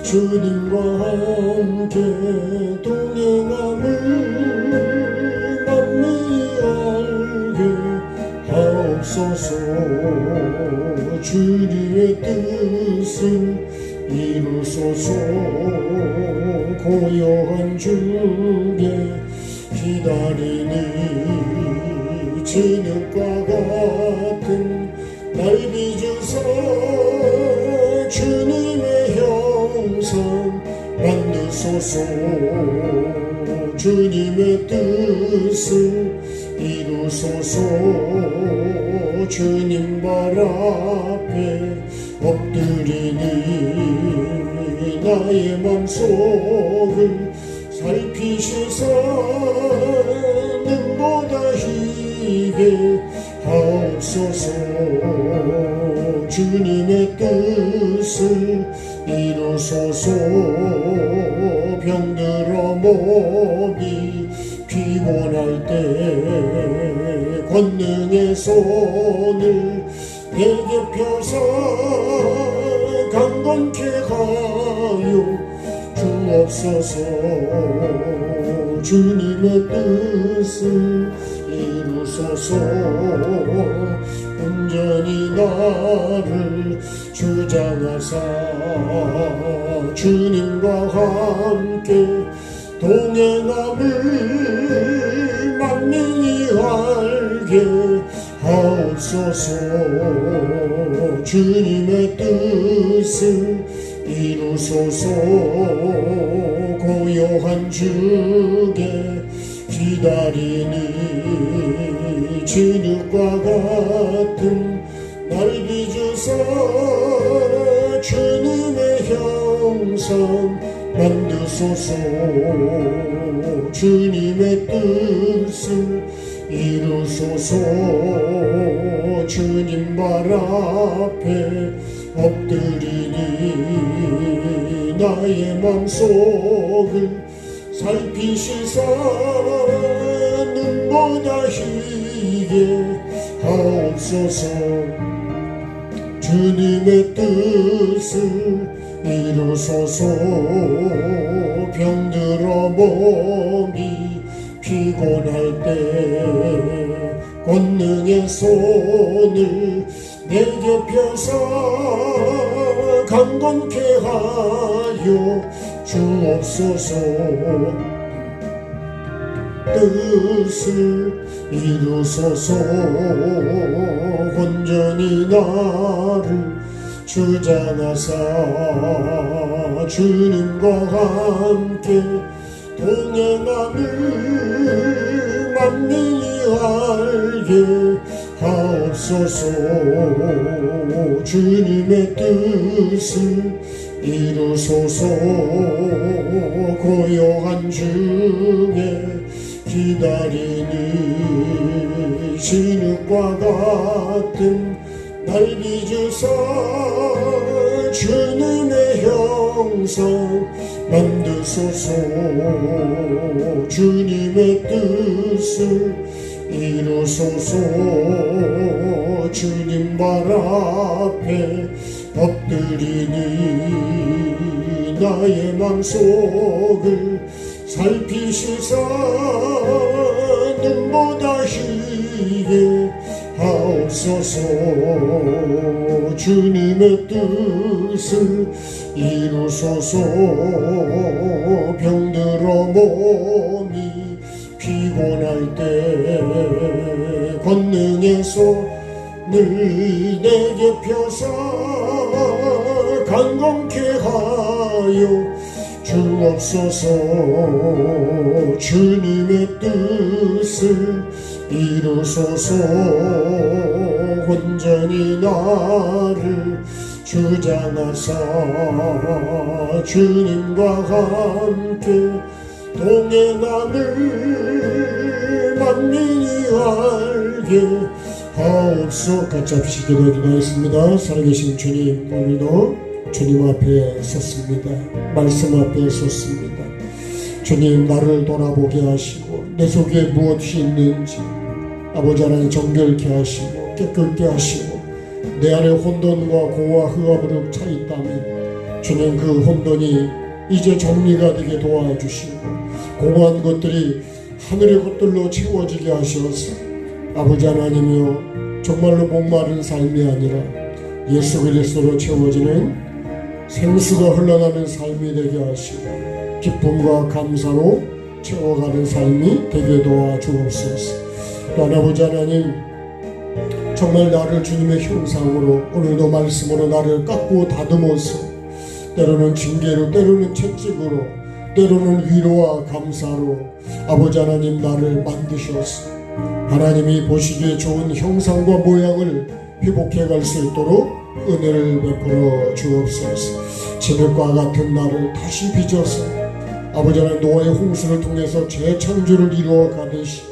주님과 함께 동행함을 만민이 알게 하옵소서. 주님의 뜻을 이루소서. 고요한 주께 기다리니 진흙과 같은 날 빚으사 주님의 형상 만드소서. 주님의 뜻을 이루소서. 주님 발 앞에 엎드리니 나의 맘속을 살피시사 눈보다 희게 하옵소서. 주님의 뜻을 이루소서. 병들어 몸이 피곤할 때 권능의 손을 내게 펴서 강건케 하여 주옵소서. 주님의 뜻을 이루소서. 온전히 나를 주장하사 주님과 함께 동행함을 만민이 알게 하옵소서. 주님의 뜻을 이루소서. 고요한 주께 기다리니 진흙과 같은 날 빚으사 주님의 형상 만드소서. 주님의 뜻을 이루소서. 주님 발 앞에 엎드리니 나의 맘속을 살피시사 눈보다 희게 하옵소서. 주님의 뜻을 이루소서. 병들어 몸이 피곤할 때 권능의 손을 내게 펴서 강건케 하여 주옵소서. 뜻을 이루소서. 온전히 나를 주장하사 주님과 함께 동행함을 만민이 알게 하옵소서. 주님의 뜻을 이루소서. 고요한 주에 기다리니 진흙과 같은 날 빚으사 주님의 형상 만드소서. 주님의 뜻을 이루소서. 주님 발 앞에 엎드리니 나의 맘속을 살피시사 눈보다 희게 하옵소서. 주님의 뜻을 이루소서. 병들어 몸이 피곤할 때 권능의 손을 내게 펴서 강건케 하여 주옵소서. 주님의 뜻을 이루소서. 온전히 나를 주장하사 주님과 함께 동행함을 만민이 알게 하옵소서. 같이 합시 기도드리겠습니다. 살아계신 주님, 오늘도 주님 앞에 섰습니다. 말씀 앞에 섰습니다. 주님, 나를 돌아보게 하시고 내 속에 무엇이 있는지 아버지 하나님 정결케 하시고 깨끗게 하시고 내 안에 혼돈과 고와 흑암으로 차 있다면 주님, 그 혼돈이 이제 정리가 되게 도와주시고 공허한 것들이 하늘의 것들로 채워지게 하셔서 아버지 하나님이여, 정말로 목마른 삶이 아니라 예수 그리스도로 채워지는 생수가 흘러나는 삶이 되게 하시고 기쁨과 감사로 채워가는 삶이 되게 도와주옵소서. 또한 아버지 하나님, 정말 나를 주님의 형상으로 오늘도 말씀으로 나를 깎고 다듬어서 때로는 징계로, 때로는 채찍으로, 때로는 위로와 감사로 아버지 하나님 나를 만드셔서 하나님이 보시기에 좋은 형상과 모양을 회복해 갈 수 있도록 은혜를 베풀어 주옵소서. 진흙과 같은 나를 다시 빚어서 아버지 하나님 노아의 홍수를 통해서 재창조를 이루어 가듯이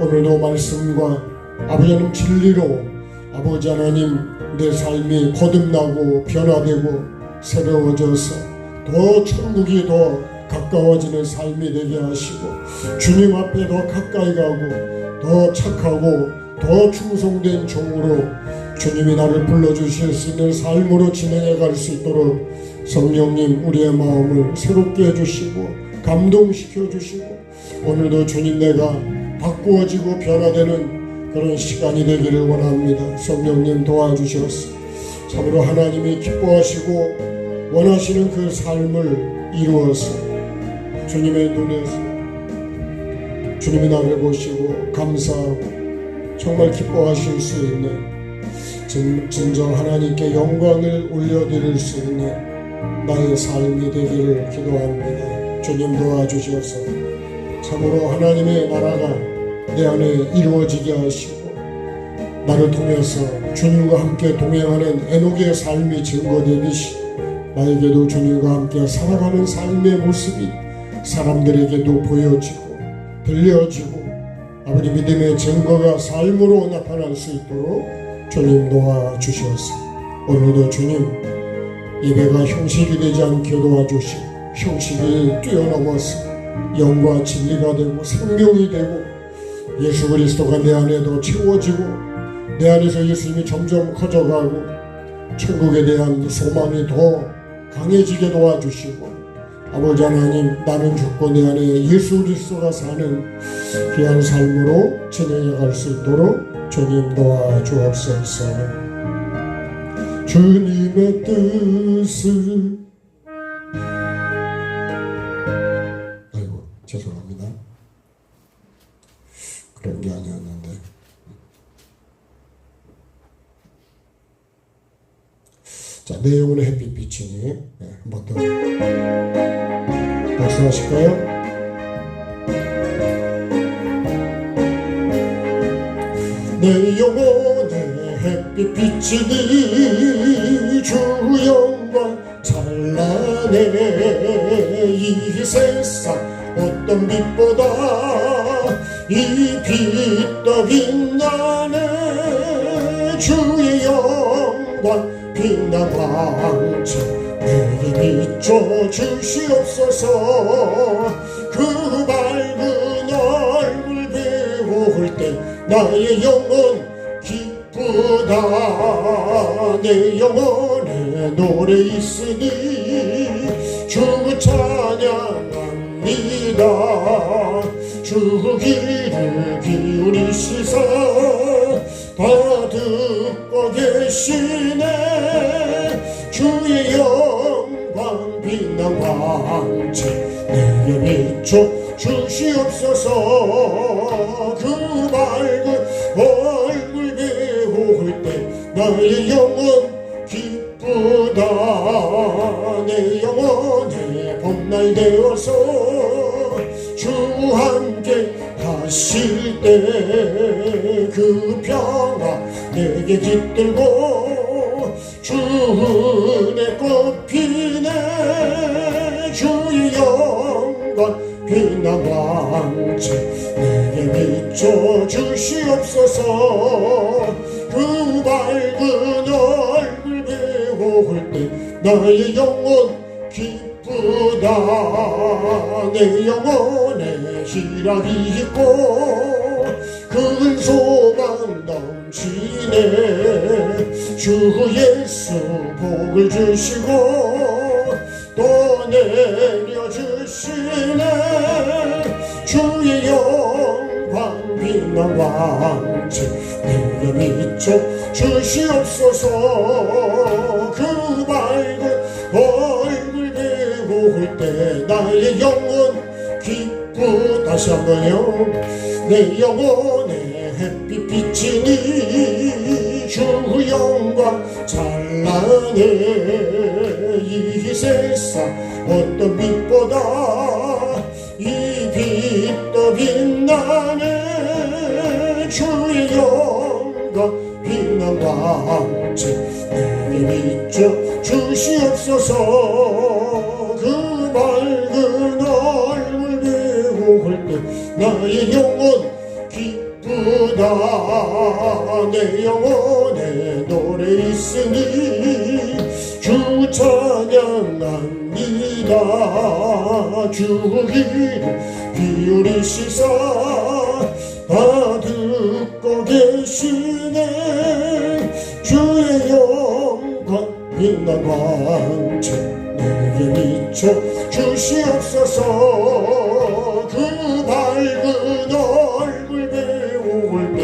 오늘도 말씀과 아버지 하나님 진리로 아버지 하나님 내 삶이 거듭나고 변화되고 새로워져서 더 천국이 더 가까워지는 삶이 되게 하시고 주님 앞에 더 가까이 가고 더 착하고 더 충성된 종으로 주님이 나를 불러주실 수 있는 삶으로 진행해 갈 수 있도록 성령님 우리의 마음을 새롭게 해주시고 감동시켜 주시고 오늘도 주님 내가 바꾸어지고 변화되는 그런 시간이 되기를 원합니다. 성령님 도와주셔서 참으로 하나님이 기뻐하시고 원하시는 그 삶을 이루어서 주님의 눈에서 주님이 나를 보시고 감사하고 정말 기뻐하실 수 있는 진정 하나님께 영광을 올려드릴 수 있는 나의 삶이 되기를 기도합니다. 주님 도와주셔서 참으로 하나님의 나라가 내 안에 이루어지게 하시고 나를 통해서 주님과 함께 동행하는 에녹의 삶이 증거되듯이 나에게도 주님과 함께 살아가는 삶의 모습이 사람들에게도 보여지고 들려지고 아버지 믿음의 증거가 삶으로 나타날 수 있도록 주님 도와주셔서 오늘도 주님 예배가 형식이 되지 않게 도와주시고 형식이 뛰어넘어서 영과 진리가 되고 생명이 되고 예수 그리스도가 내 안에도 채워지고 내 안에서 예수님이 점점 커져가고 천국에 대한 소망이 더 강해지게 도와주시고 아버지 하나님 나는 죽고 내 안에 예수 그리스도가 사는 귀한 삶으로 진행해 갈 수 있도록 주님 도와주옵소서. 주님의 뜻을 아이고 죄송합니다. 그런 게 아니었는데 자, 내 영혼의 햇빛 비치니 한 번 더 박수 하실까요? 내 영혼의 햇빛 비치니 주 영광 찬란해 이 세상 어떤 빛보다 이 빛 더 빛나네 주의 영광 빛나 광채 내게 비춰 주시옵소서 그 밝은 얼굴 배울 때 나의 영혼 기쁘다 내 영혼에 노래 있으니 주 찬양합니다 주 귀를 기울이시사 다 듣고 계시네 주의 영광 빛난 광채 내게 비춰 주시옵소서 그 밝은 얼굴 배울 때 나의 영혼 기쁘다 내 영혼의 봄날 되어서 주 함께 하실 때 그 평화 내게 깃들고 주 은혜 꽃피네 주의 영광 빛나 광채 내게 비춰 주시옵소서 그 밝은 얼굴 배울 때 나의 영혼 기쁘다 내 영혼에 희락이 있고 큰 소망 넘치네 주 예수 복을 주시고 주의 영광 빛난 왕체 내게 비춰 주시옵소서. 그 밝은 얼굴 배울 때 나의 영혼 기쁘. 다시 한번요. 내 영혼에 햇빛 비치니 주 영광 찬란해. 이 세상 어떤 빛보다 이 빛도 빛나네. 주의 영광 빛난 왕체 내게 비춰 주시옵소서. 그 밝은 얼굴 배울 때 나의 영혼 기쁘다. 내 영혼에 노래 있으니 주 찬양합니다. 주 귀를 기울이시사 다 듣고 계시네. 주의 영광 빛난 왕체 내게 비춰 주시옵소서. 그 밝은 얼굴 배울 때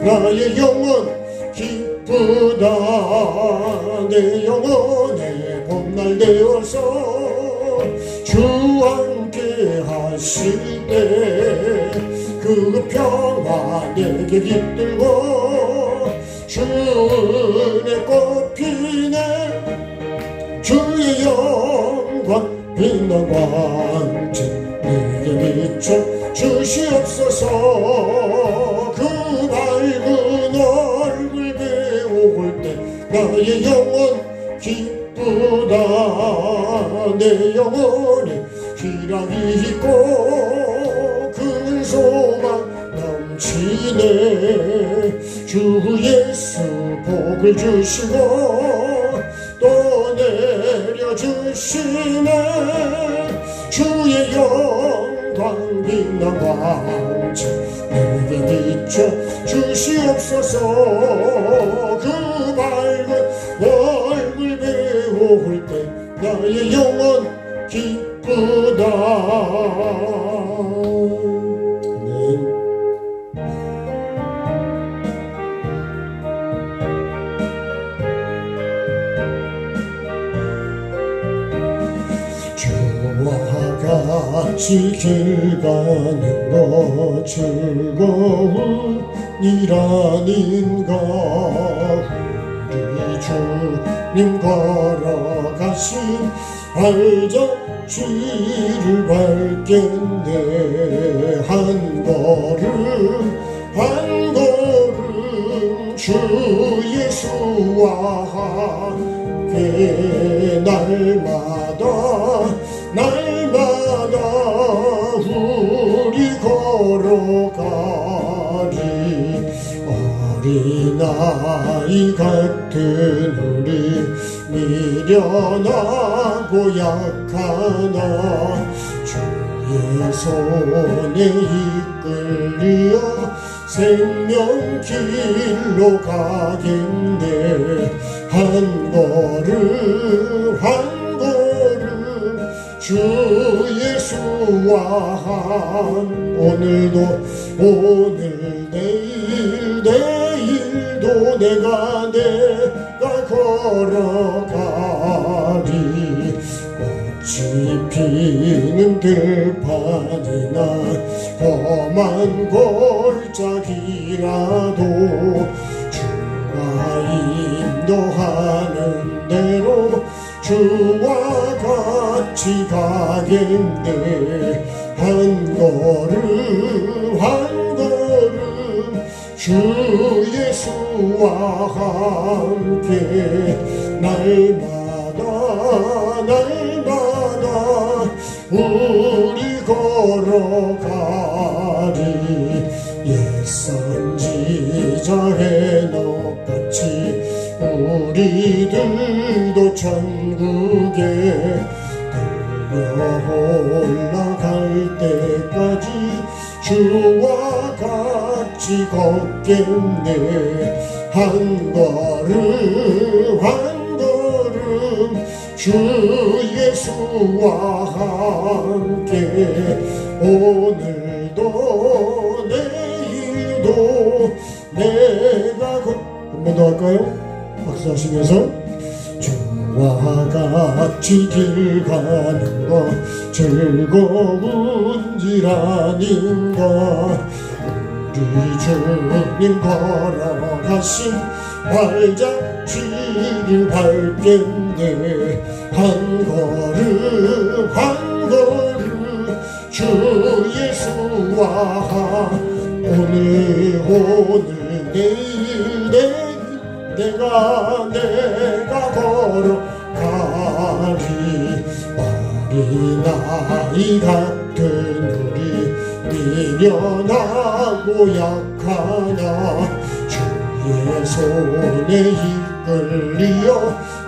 나의 영혼 기쁘다. 내 영혼에 봄날 되어서 주 함께 하실 때 그 평화 내게 깃들고 주 은혜 꽃피네. 주의 영광 빛난 왕체 내게 비춰 주시옵소서. 그 밝은 얼굴 배울 때 나의 영혼 기쁘다. 내 영혼에 희락이 있고 큰 소망 넘치네. 주 예수 복을 주시고 또 내려주시네. 주의 영광 빛난 왕체 내게 비춰 주시옵소서. 그 밝은 얼굴 배울 때 나의 영혼 기쁘다. 같이 길 가는 것 즐거운 일 아닌가. 우리 주님 걸어가신 발자취를 밟겠네. 한 걸음 한 걸음 주 예수와 함께 날마다 우리 걸어가리. 어린아이 같은 우리 미련하고 약하나 주의 손에 이끌려 생명길로 가겠네. 한 걸음 한 걸음 주 예수와 오늘도 오늘 내일도 내가 걸어가리. 꽃이 피는 들판이나 험한 골짜기라도 주가 인도하는 대로 주와 같이 가겠네. 한 걸음 한 걸음 주 예수와 함께 날마다 우리 걸어가리. 옛선지자 해넉같이 우리들도 천국에 들려 올라갈 때까지 주와 같이 걷겠네. 한 걸음 한 걸음 주 예수와 함께 오늘도 묵상하시면서 주와 같이 길 가는 것 즐거운질 아닌가. 우리 주님 걸어가신 발자취를 밟겠네. 한 걸음 한 걸음 주 예수와 오늘 내일 내가 걸어가리. 어린아이 같은 우리 미련하고 약하나 주의 손에 이끌려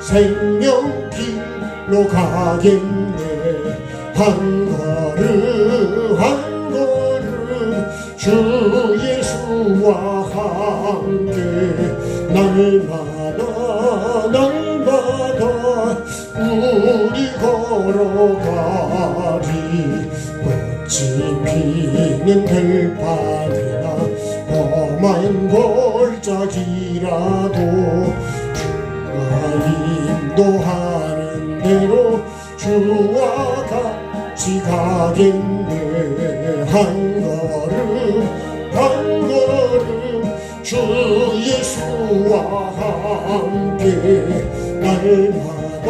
생명길로 가겠네. 한 걸음 한 걸음 주 예수와 함께 날마다 우리 걸어가리. 꽃이 피는 들판이나 험한 골짜기라도 주가 인도하는 대로 주와 같이 가겠네. 한 걸음 한 걸음 주 예수와 함께 날마다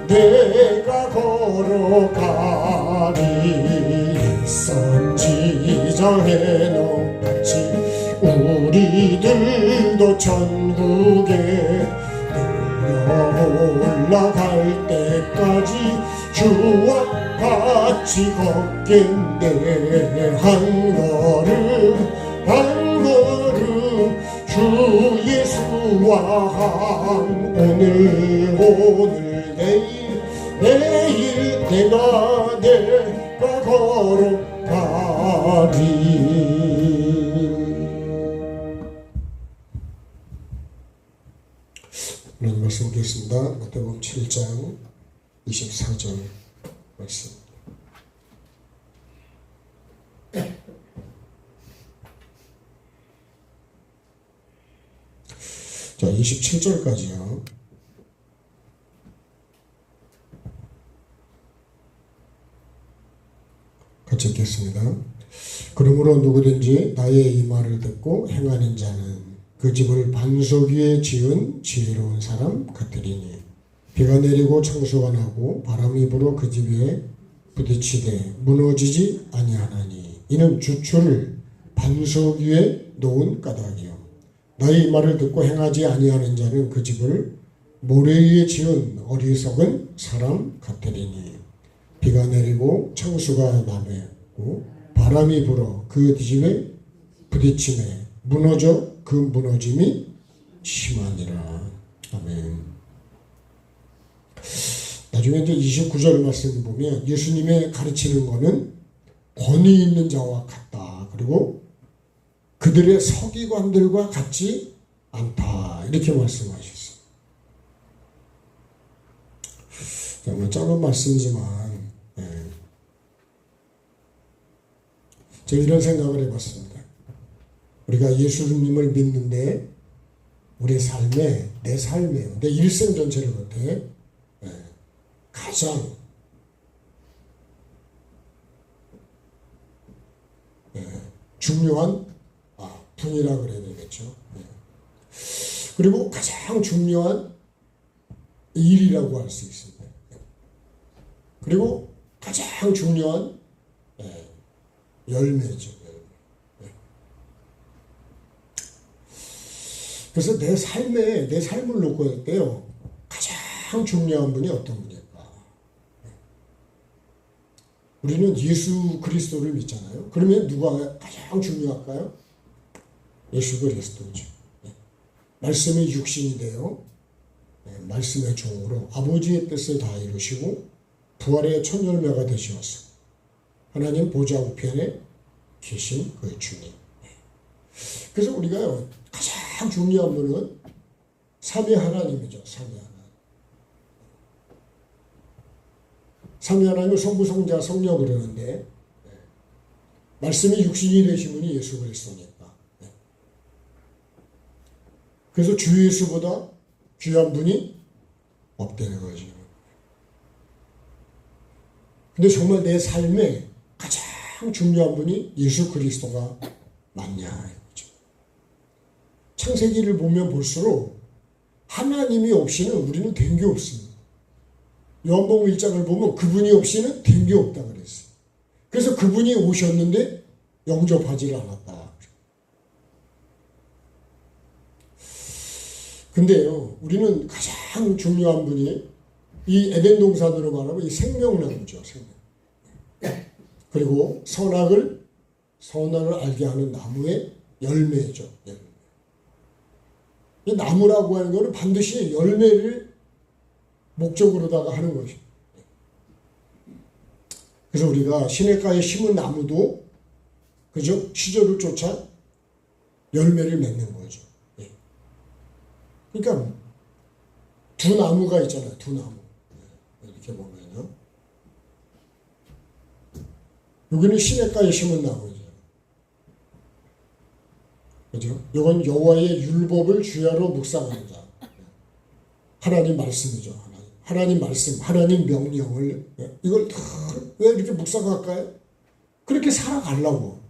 내가 걸어가리. 선지자의 넋같이 우리들도 천국에 올라갈 때까지 주와 같이 걷겠네. 한 걸음 한 걸음 주 예수와 함 오늘 내일 내가 걸어가리. 오늘 말씀 보겠습니다. 마태복음 7장 24절 말씀. 자, 27절까지요. 같이 읽겠습니다. 그러므로 누구든지 나의 이 말을 듣고 행하는 자는 그 집을 반석 위에 지은 지혜로운 사람 같으리니 비가 내리고 창수가 나고 바람이 불어 그 집 위에 부딪히되 무너지지 아니하나니 이는 주추를 반석 위에 놓은 까닭이요. 나의 이 말을 듣고 행하지 아니하는 자는 그 집을 모래 위에 지은 어리석은 사람 같으리니 비가 내리고 창수가 나고 바람이 불어 그 집에 부딪히매 무너져 그 무너짐이 심하니라. 아멘. 나중에 이제 29절 말씀 보면 예수님의 가르치는 거는 권위 있는 자와 같다. 그리고 그들의 서기관들과 같지 않다. 이렇게 말씀하셨어요. 정말 짧은 말씀이지만 제가 이런 생각을 해봤습니다. 우리가 예수님을 믿는데 우리 삶에 내 일생 전체를 볼 때 가장 중요한 분이라 그래야 되겠죠. 그리고 가장 중요한 일이라고 할 수 있습니다. 그리고 가장 중요한 열매죠. 그래서 내 삶을 놓고 할 때요, 가장 중요한 분이 어떤 분일까? 우리는 예수 그리스도를 믿잖아요. 그러면 누가 가장 중요할까요? 예수 그리스도죠. 말씀이 육신이 되어 말씀의 종으로 아버지의 뜻을 다 이루시고 부활의 첫 열매가 되시어서 하나님 보좌 우편에 계신 그 주님. 그래서 우리가 가장 중요한 분은 삼위 하나님이죠. 삼위 하나님. 삼위 하나님을 성부, 성자, 성령 그러는데 말씀이 육신이 되신 분이 예수 그리스도니까 그래서 주 예수보다 귀한 분이 없다는 거죠. 근데 정말 내 삶에 가장 중요한 분이 예수 그리스도가 맞냐 이거죠. 창세기를 보면 볼수록 하나님이 없이는 우리는 된 게 없습니다. 요한복음 1장을 보면 그분이 없이는 된 게 없다 그랬어요. 그래서 그분이 오셨는데 영접하지를 않았다. 근데요, 우리는 가장 중요한 분이 이 에덴 동산으로 말하면 이 생명나무죠, 생명. 그리고 선악을 알게 하는 나무의 열매죠. 열매. 이 나무라고 하는 것은 반드시 열매를 목적으로다가 하는 것이죠. 그래서 우리가 시냇가에 심은 나무도 그죠? 시절을 쫓아 열매를 맺는 거죠. 그러니까 두 나무가 있잖아요. 두 나무. 이렇게 보면요. 여기는 시냇가에 심은 나무죠. 그죠? 이건 여호와의 율법을 주야로 묵상하는 자. 하나님 말씀이죠. 하나님 말씀, 하나님 명령을 이걸 다 왜 이렇게 묵상할까요? 그렇게 살아가려고.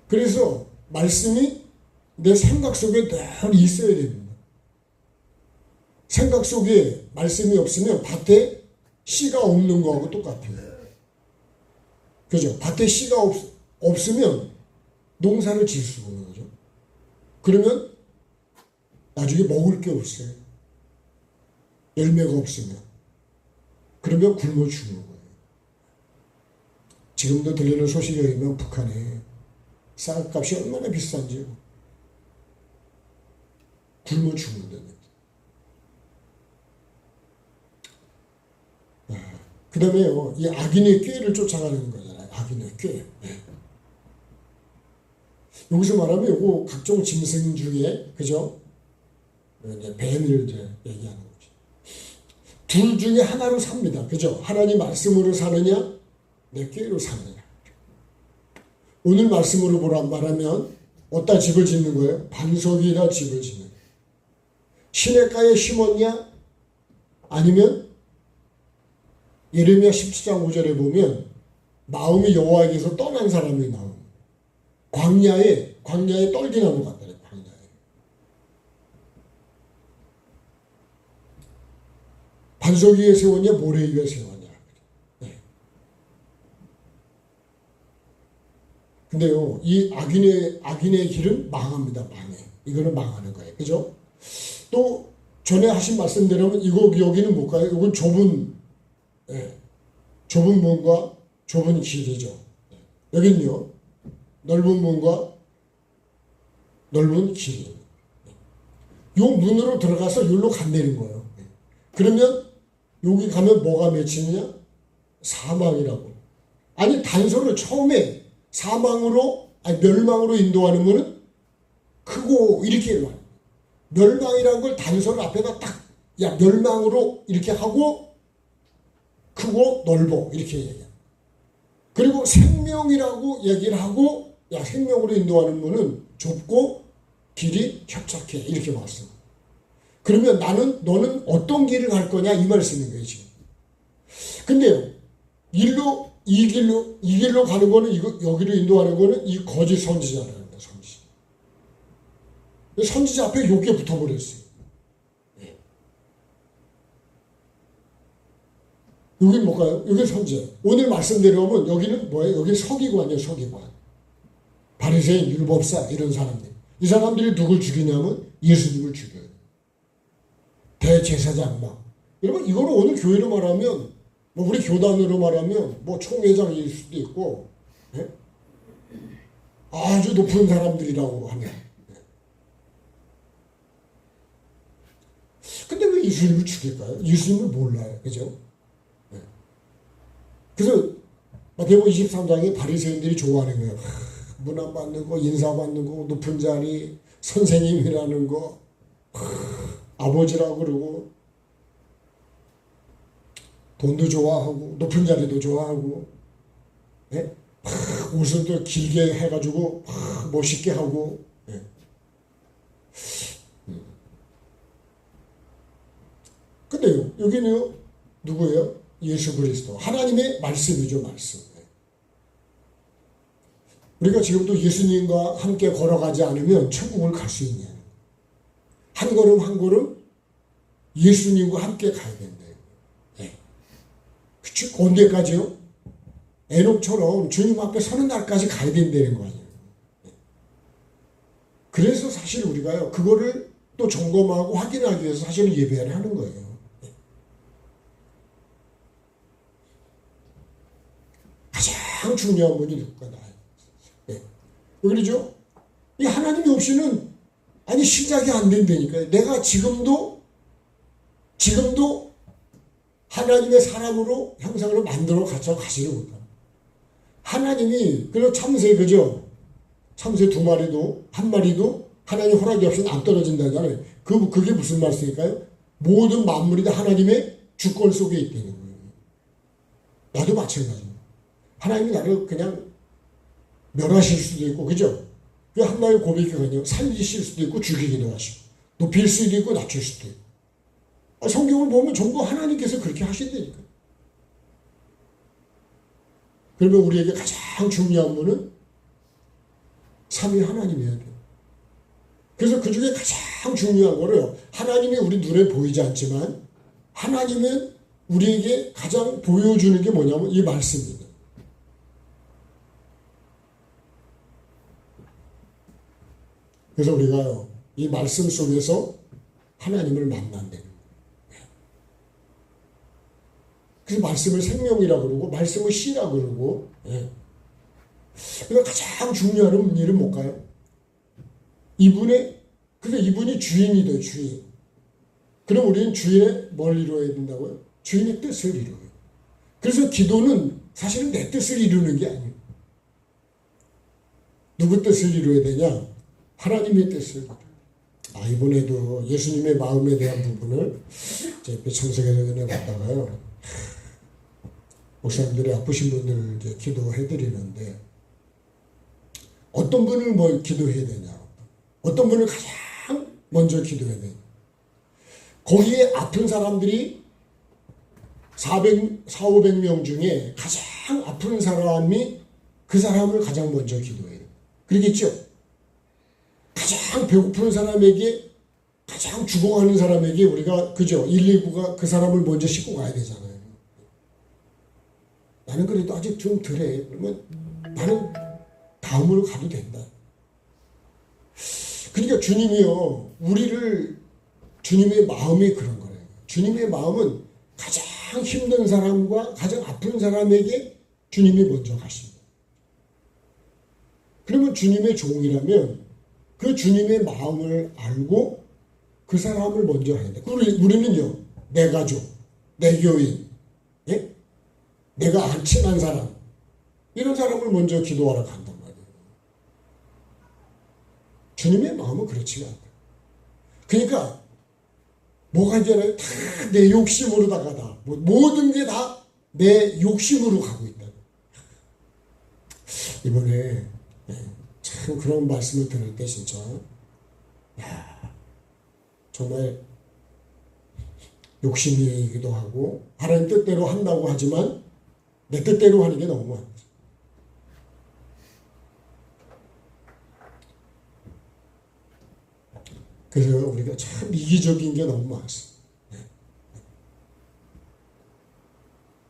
그래서 말씀이 내 생각 속에 늘 있어야 됩니다. 생각 속에 말씀이 없으면 밭에 씨가 없는 거하고 똑같아요. 그죠? 밭에 씨가 없으면 농사를 지을 수가 없는 거죠. 그러면 나중에 먹을 게 없어요. 열매가 없으면. 그러면 굶어 죽는 거예요. 지금도 들리는 소식에 의하면 북한에 쌀값이 얼마나 비싼지 굶어 죽는다는 거죠. 그 다음에요, 이 악인의 꾀를 쫓아가는 거잖아요. 악인의 꾀. 여기서 말하면 요거 각종 짐승 중에, 그죠? 이제 뱀을 이제 얘기하는 거죠. 둘 중에 하나로 삽니다. 그죠? 하나님 말씀으로 사느냐, 내 꾀로 사느냐. 오늘 말씀으로 말하면, 어디다 집을 짓는 거예요? 반석이라 집을 짓는 거예요. 시냇가에 심었냐? 아니면 예레미야 17장 5절에 보면 마음이 여호와에게서 떠난 사람이 나옵니다. 광야에 떨기나무 같다. 광야에. 반석 위에 세웠냐? 모래 위에 세웠냐? 네. 근데요, 이 악인의 길은 망합니다. 망해. 이거는 망하는 거예요. 그죠? 또 전에 하신 말씀대로면 여기는 뭘까요? 이건 좁은 문과 좁은 길이죠. 여기는요, 넓은 문과 넓은 길이. 요 문으로 들어가서 여기로 간다는 거예요. 그러면 여기 가면 뭐가 맺히느냐? 사망이라고. 아니, 단서를 처음에 멸망으로 인도하는 거는 크고 이렇게 해요. 멸망이라는 걸 단서를 앞에다 딱, 멸망으로 이렇게 하고, 크고 넓어 이렇게 얘기해요. 그리고 생명이라고 얘기를 하고, 생명으로 인도하는 문은 좁고 길이 협착해 이렇게 말씀. 그러면 너는 어떤 길을 갈 거냐 이 말씀인 거예요 지금. 근데요, 이 길로 가는 거는 여기로 인도하는 거는 이 거짓 선지자라는 거예요. 선지자 앞에 요게 붙어버렸어요. 여긴 뭘까요? 여기 선지자. 오늘 말씀대로 하면 여기는 뭐예요? 여기 서기관이에요. 서기관. 바리새인, 율법사 이런 사람들. 이 사람들이 누굴 죽이냐면 예수님을 죽여요. 대제사장 막. 여러분 이거를 오늘 교회로 말하면 우리 교단으로 말하면 총회장일 수도 있고 아주 높은 사람들이라고 하면. 근데 왜 예수님을 죽일까요? 예수님을 몰라요. 그죠? 그래서 마태복음 23장에 바리새인들이 좋아하는 거예요. 문안 받는 거, 인사 받는 거, 높은 자리, 선생님이라는 거, 아버지라고 그러고, 돈도 좋아하고, 높은 자리도 좋아하고, 옷을 또 길게 해가지고 멋있게 하고. 근데요, 여기는 누구예요? 예수 그리스도. 하나님의 말씀이죠, 말씀. 우리가 지금도 예수님과 함께 걸어가지 않으면 천국을 갈 수 있냐. 한 걸음 한 걸음 예수님과 함께 가야 된다. 네. 그치? 언제까지요? 에녹처럼 주님 앞에 서는 날까지 가야 된다는 거 아니에요. 네. 그래서 사실 우리가요, 그거를 또 점검하고 확인하기 위해서 사실은 예배를 하는 거예요. 네. 가장 중요한 분이 누굴까? 나예요. 네. 왜 그러죠? 이 하나님이 없이는 아니 시작이 안 된다니까요. 내가 지금도 하나님의 사람으로 형상으로 만들어 가지를 못합니다. 하나님이 그래서 참새 그죠? 참새 2마리도 1마리도 하나님 허락이 없이는 안 떨어진다잖아요. 그게 무슨 말씀일까요? 모든 만물이 다 하나님의 주권 속에 있다는 거예요. 나도 마찬가지입니다. 하나님이 나를 그냥 멸하실 수도 있고 그죠? 그 한마디 고백이거든요. 살리실 수도 있고 죽이기도 하시고 높일 수도 있고 낮출 수도 있고. 성경을 보면 전부 하나님께서 그렇게 하신다니까. 그러면 우리에게 가장 중요한 분은 삼위 하나님이어야 돼요. 그래서 그 중에 가장 중요한 거를 하나님이 우리 눈에 보이지 않지만 하나님은 우리에게 가장 보여주는 게 뭐냐면 이 말씀입니다. 그래서 우리가요, 이 말씀 속에서 하나님을 만난다는 거예요. 그래서 말씀을 생명이라고 그러고, 말씀을 씨라고 그러고, 예. 그러니까 가장 중요한 일은 뭘까요? 그래서 이분이 주인이 돼요, 주인. 그럼 우리는 주인의 뭘 이루어야 된다고요? 주인의 뜻을 이루어요. 그래서 기도는 사실은 내 뜻을 이루는 게 아니에요. 누구 뜻을 이루어야 되냐? 하나님의 뜻을. 이번에도 예수님의 마음에 대한 부분을 제 청석에서 전해 봤다가요. 목사님들이 아프신 분들 이제 기도해 드리는데 어떤 분을 뭐 기도해야 되냐? 어떤 분을 가장 먼저 기도해야 되냐? 거기에 아픈 사람들이 400-500명 중에 가장 아픈 사람이 그 사람을 가장 먼저 기도해요. 그러겠죠? 가장 배고픈 사람에게, 가장 죽어가는 사람에게 우리가, 그죠? 119가 그 사람을 먼저 싣고 가야 되잖아요. 나는 그래도 아직 좀 덜해. 그러면 나는 다음으로 가도 된다. 그러니까 주님이요, 주님의 마음이 그런 거예요. 주님의 마음은 가장 힘든 사람과 가장 아픈 사람에게 주님이 먼저 가십니다. 그러면 주님의 종이라면 그 주님의 마음을 알고 그 사람을 먼저 해야 돼. 우리는요, 내 가족, 내 교인, 예? 내가 안 친한 사람, 이런 사람을 먼저 기도하러 간단 말이에요. 주님의 마음은 그렇지가 않다. 그러니까 뭐가 있잖아요. 다 내 욕심으로 다가다. 모든 게 다 내 욕심으로 가고 있다. 이번에 참 그런 말씀을 들을 때 진짜 정말 욕심이기도 하고 하나님 뜻대로 한다고 하지만 내 뜻대로 하는 게 너무 많죠. 그래서 우리가 참 이기적인 게 너무 많습니다.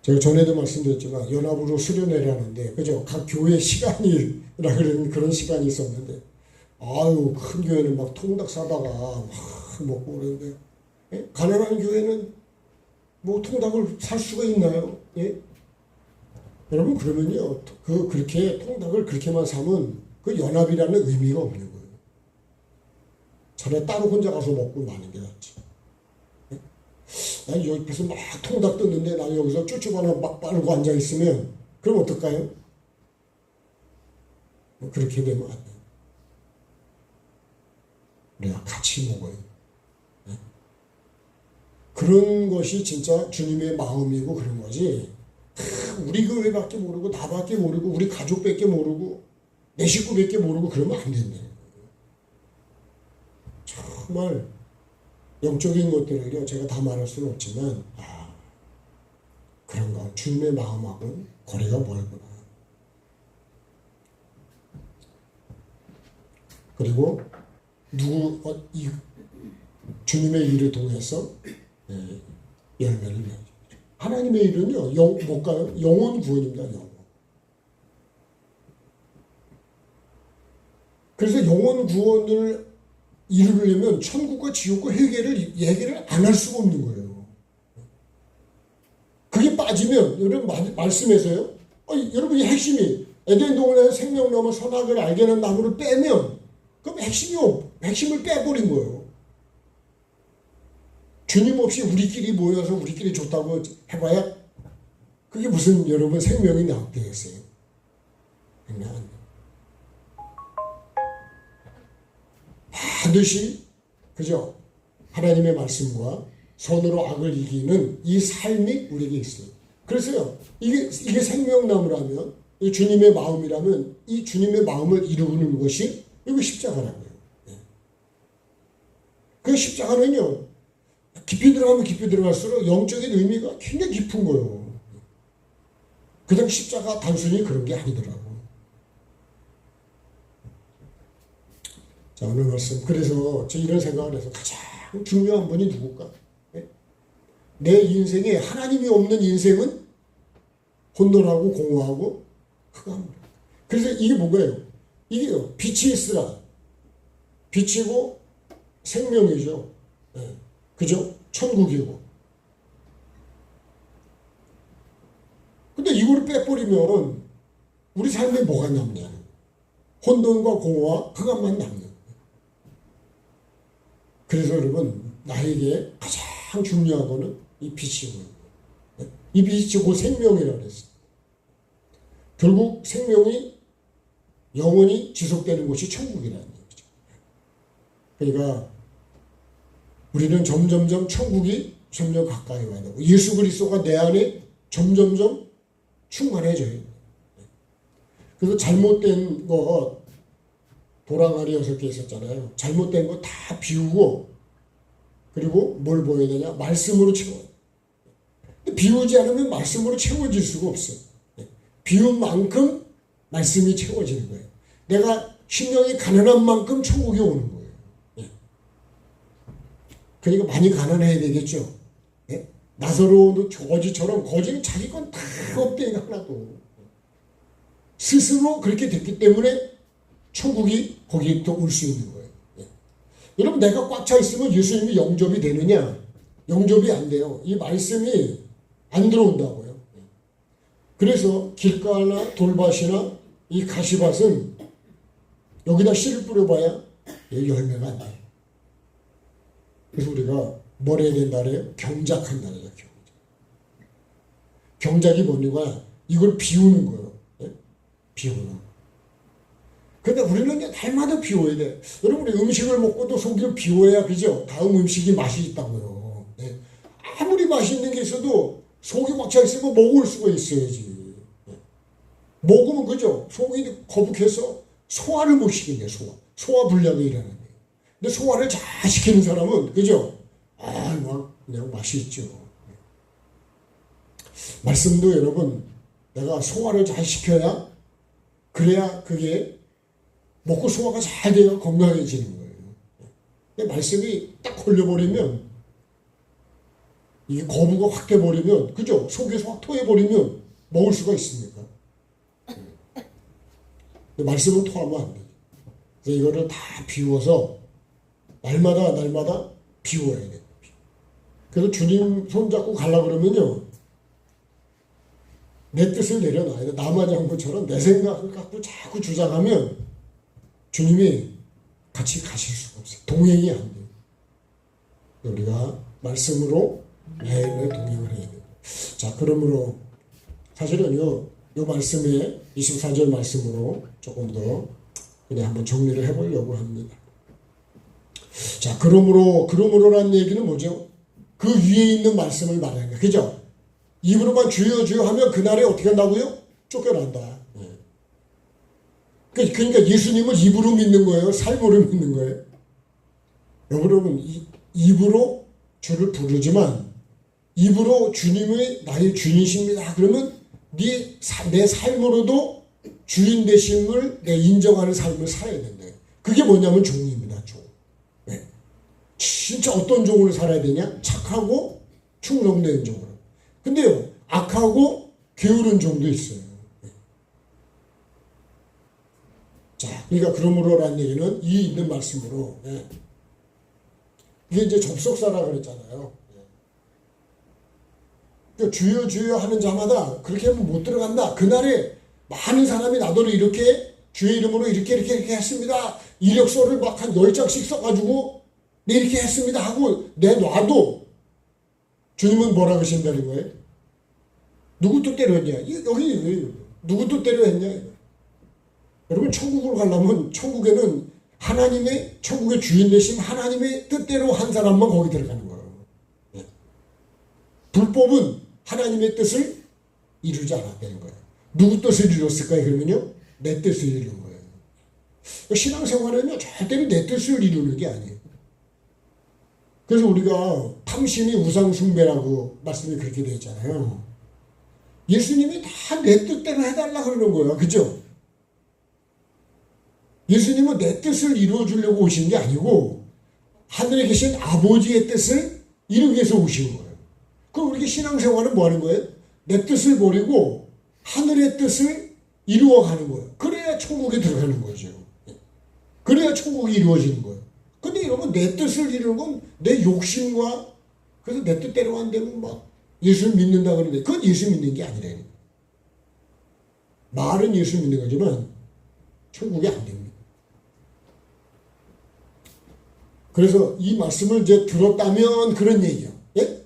제가 전에도 말씀드렸지만 연합으로 수련회라는데 그죠? 각 교회 시간이라 그런 시간이 있었는데 큰 교회는 막 통닭 사다가 막 먹고 그러는데 예? 가난한 교회는 뭐 통닭을 살 수가 있나요? 예? 여러분 그러면요 그렇게 통닭을 그렇게만 사면 그 연합이라는 의미가 없는 거예요. 차라리 따로 혼자 가서 먹고 마는 게 낫지. 난 옆에서 막 통닭 뜯는데 난 여기서 쭈쭈 하나 막 빠르고 앉아있으면 그럼 어떨까요? 그렇게 되면 안 돼요. 우리가 같이 먹어요. 네? 그런 것이 진짜 주님의 마음이고 그런 거지. 우리 교회밖에 모르고 나밖에 모르고 우리 가족밖에 모르고 내 식구밖에 모르고 그러면 안 된다는 거예요. 정말 영적인 것들을요 제가 다 말할 수는 없지만 그런가 주님의 마음하고는 거리가 멀구나. 그리고 이 주님의 일을 통해서 열매를 맺죠. 하나님의 일은요 못 가요. 영혼 구원입니다. 영혼. 그래서 영혼 구원을 이루려면 천국과 지옥과 얘기를 안 할 수가 없는 거예요. 그게 빠지면 여러분 말씀에서요. 여러분이 핵심이 에덴 동산에서 생명나무 선악을 알게 하는 나무를 빼면 그럼 핵심을 빼버린 거예요. 주님 없이 우리끼리 모여서 우리끼리 좋다고 해봐야 그게 무슨 여러분 생명이 되겠어요. 반드시 그죠? 하나님의 말씀과 손으로 악을 이기는 이 삶이 우리에게 있어요. 그래서요 이게 생명나무라면 이 주님의 마음이라면 이 주님의 마음을 이루는 것이 이거 십자가라고요. 그 십자가는요 깊이 들어가면 깊이 들어갈수록 영적인 의미가 굉장히 깊은 거예요. 그냥 십자가 단순히 그런 게 아니더라고. 자, 오늘 말씀. 그래서 저 이런 생각을 해서 가장 중요한 분이 누굴까? 내 인생에 하나님이 없는 인생은 혼돈하고 공허하고 흑암. 그래서 이게 뭐예요? 이게요. 빛이 있으라. 빛이고 생명이죠. 그죠? 천국이고. 근데 이거를 빼버리면 우리 삶에 뭐가 남냐? 혼돈과 공허와 흑암만 남는 거예요. 그래서 여러분 나에게 가장 중요한 거는 이 빛이고요. 이 빛이 곧 생명이라고 그랬어요. 결국 생명이 영원히 지속되는 곳이 천국이라는 얘기죠. 그러니까 우리는 점점점 천국이 점점 가까이 와야 되고 예수 그리스도가 내 안에 점점점 충만해져야 돼요. 그래서 잘못된 거 도랑아리 6개 있었잖아요. 잘못된 거 다 비우고 그리고 뭘 보여야 되냐? 말씀으로 채워요. 비우지 않으면 말씀으로 채워질 수가 없어요. 비운 만큼 말씀이 채워지는 거예요. 내가 심령이 가난한 만큼 천국이 오는 거예요. 그러니까 많이 가난해야 되겠죠. 나사로도 거지처럼 거지는 자기 건 다 없대 하나도. 스스로 그렇게 됐기 때문에 천국이 거기에 또 올 수 있는 거예요. 여러분 내가 꽉 차 있으면 예수님이 영접이 되느냐? 영접이 안 돼요. 이 말씀이 안 들어온다고요. 그래서 길가나 돌밭이나 이 가시밭은 여기다 씨를 뿌려봐야 열매가 안 돼요. 그래서 우리가 뭘 해야 된다래요? 경작한다래요. 경작이 뭐냐? 이걸 비우는 거예요. 비우는 거. 근데 우리는 날마다 비워야 돼. 여러분, 우리 음식을 먹고도 속을 비워야, 그죠? 다음 음식이 맛이 있다고요. 네. 아무리 맛있는 게 있어도 속이 꽉 차 있으면 먹을 수가 있어야지. 네. 먹으면, 그죠? 속이 거북해서 소화를 못 시키게, 소화불량이 일어나는 거예요. 근데 소화를 잘 시키는 사람은, 그죠? 그냥 맛이 있죠. 네. 말씀도 여러분, 내가 소화를 잘 시켜야, 그래야 그게 먹고 소화가 잘 돼야 건강해지는 거예요. 근데 말씀이 딱 걸려버리면, 이게 거부가 확 돼버리면, 그죠? 속에서 확 토해버리면 먹을 수가 있습니까? 근데 말씀은 토하면 안 돼요. 그래서 이거를 다 비워서 날마다 비워야 돼요. 그래서 주님 손잡고 가려고 그러면요, 내 뜻을 내려놔야 돼. 나만이 한 것처럼 내 생각을 갖고 자꾸 주장하면 주님이 같이 가실 수가 없어요. 동행이 안 돼요. 우리가 말씀으로 매일매일 동행을 해야 돼요. 자, 그러므로 사실은 요 말씀에 24절 말씀으로 조금 더 그냥 한번 정리를 해보려고 합니다. 자, 그러므로라는 얘기는 뭐죠? 그 위에 있는 말씀을 말하는 거예요. 그죠? 입으로만 주여 주여 하면 그날에 어떻게 한다고요? 쫓겨난다. 그러니까 예수님을 입으로 믿는 거예요? 삶으로 믿는 거예요? 여러분, 입으로 주를 부르지만 입으로 주님의 나의 주인이십니다. 그러면 내 삶으로도 주인 되심을 내 인정하는 삶을 살아야 된다. 그게 뭐냐면 종입니다. 종. 네. 진짜 어떤 종으로 살아야 되냐? 착하고 충성된 종으로. 근데요, 악하고 게으른 종도 있어요. 네. 자, 그러니까 그러므로라는 얘기는 이 있는 말씀으로, 네. 이게 이제 접속사라 그랬잖아요. 네. 주여 주여 하는 자마다 그렇게 하면 못 들어간다. 그날에 많은 사람이 나더러 이렇게 주의 이름으로 이렇게 했습니다. 이력서를 막 한 10장씩 써가지고 네 이렇게 했습니다 하고 내놔도 주님은 뭐라 그러신다는 거예요? 누구 뜻대로 했냐? 여기 누구 뜻대로 했냐? 여러분 천국을 가려면 천국에는 천국의 주인 되신 하나님의 뜻대로 한 사람만 거기 들어가는 거예요. 네. 불법은 하나님의 뜻을 이루지 않았다는 거예요. 누구 뜻을 이뤘을까요? 그러면요, 내 뜻을 이룬 거예요. 신앙생활은요, 절대로 내 뜻을 이루는 게 아니에요. 그래서 우리가 탐심이 우상숭배라고 말씀이 그렇게 되어 있잖아요. 예수님이 다 내 뜻대로 해달라 그러는 거예요. 그죠? 예수님은 내 뜻을 이루어주려고 오신 게 아니고 하늘에 계신 아버지의 뜻을 이루기 위해서 오신 거예요. 그럼 우리 신앙생활은 뭐 하는 거예요? 내 뜻을 버리고 하늘의 뜻을 이루어가는 거예요. 그래야 천국에 들어가는 거죠. 그래야 천국이 이루어지는 거예요. 근데 이러면 내 뜻을 이루는 건 내 욕심과, 그래서 내 뜻대로 안 되면 막 예수 믿는다 그러는데 그건 예수 믿는 게 아니래요. 말은 예수 믿는 거지만 천국이 안 됩니다. 그래서 이 말씀을 이제 들었다면 그런 얘기요. 예?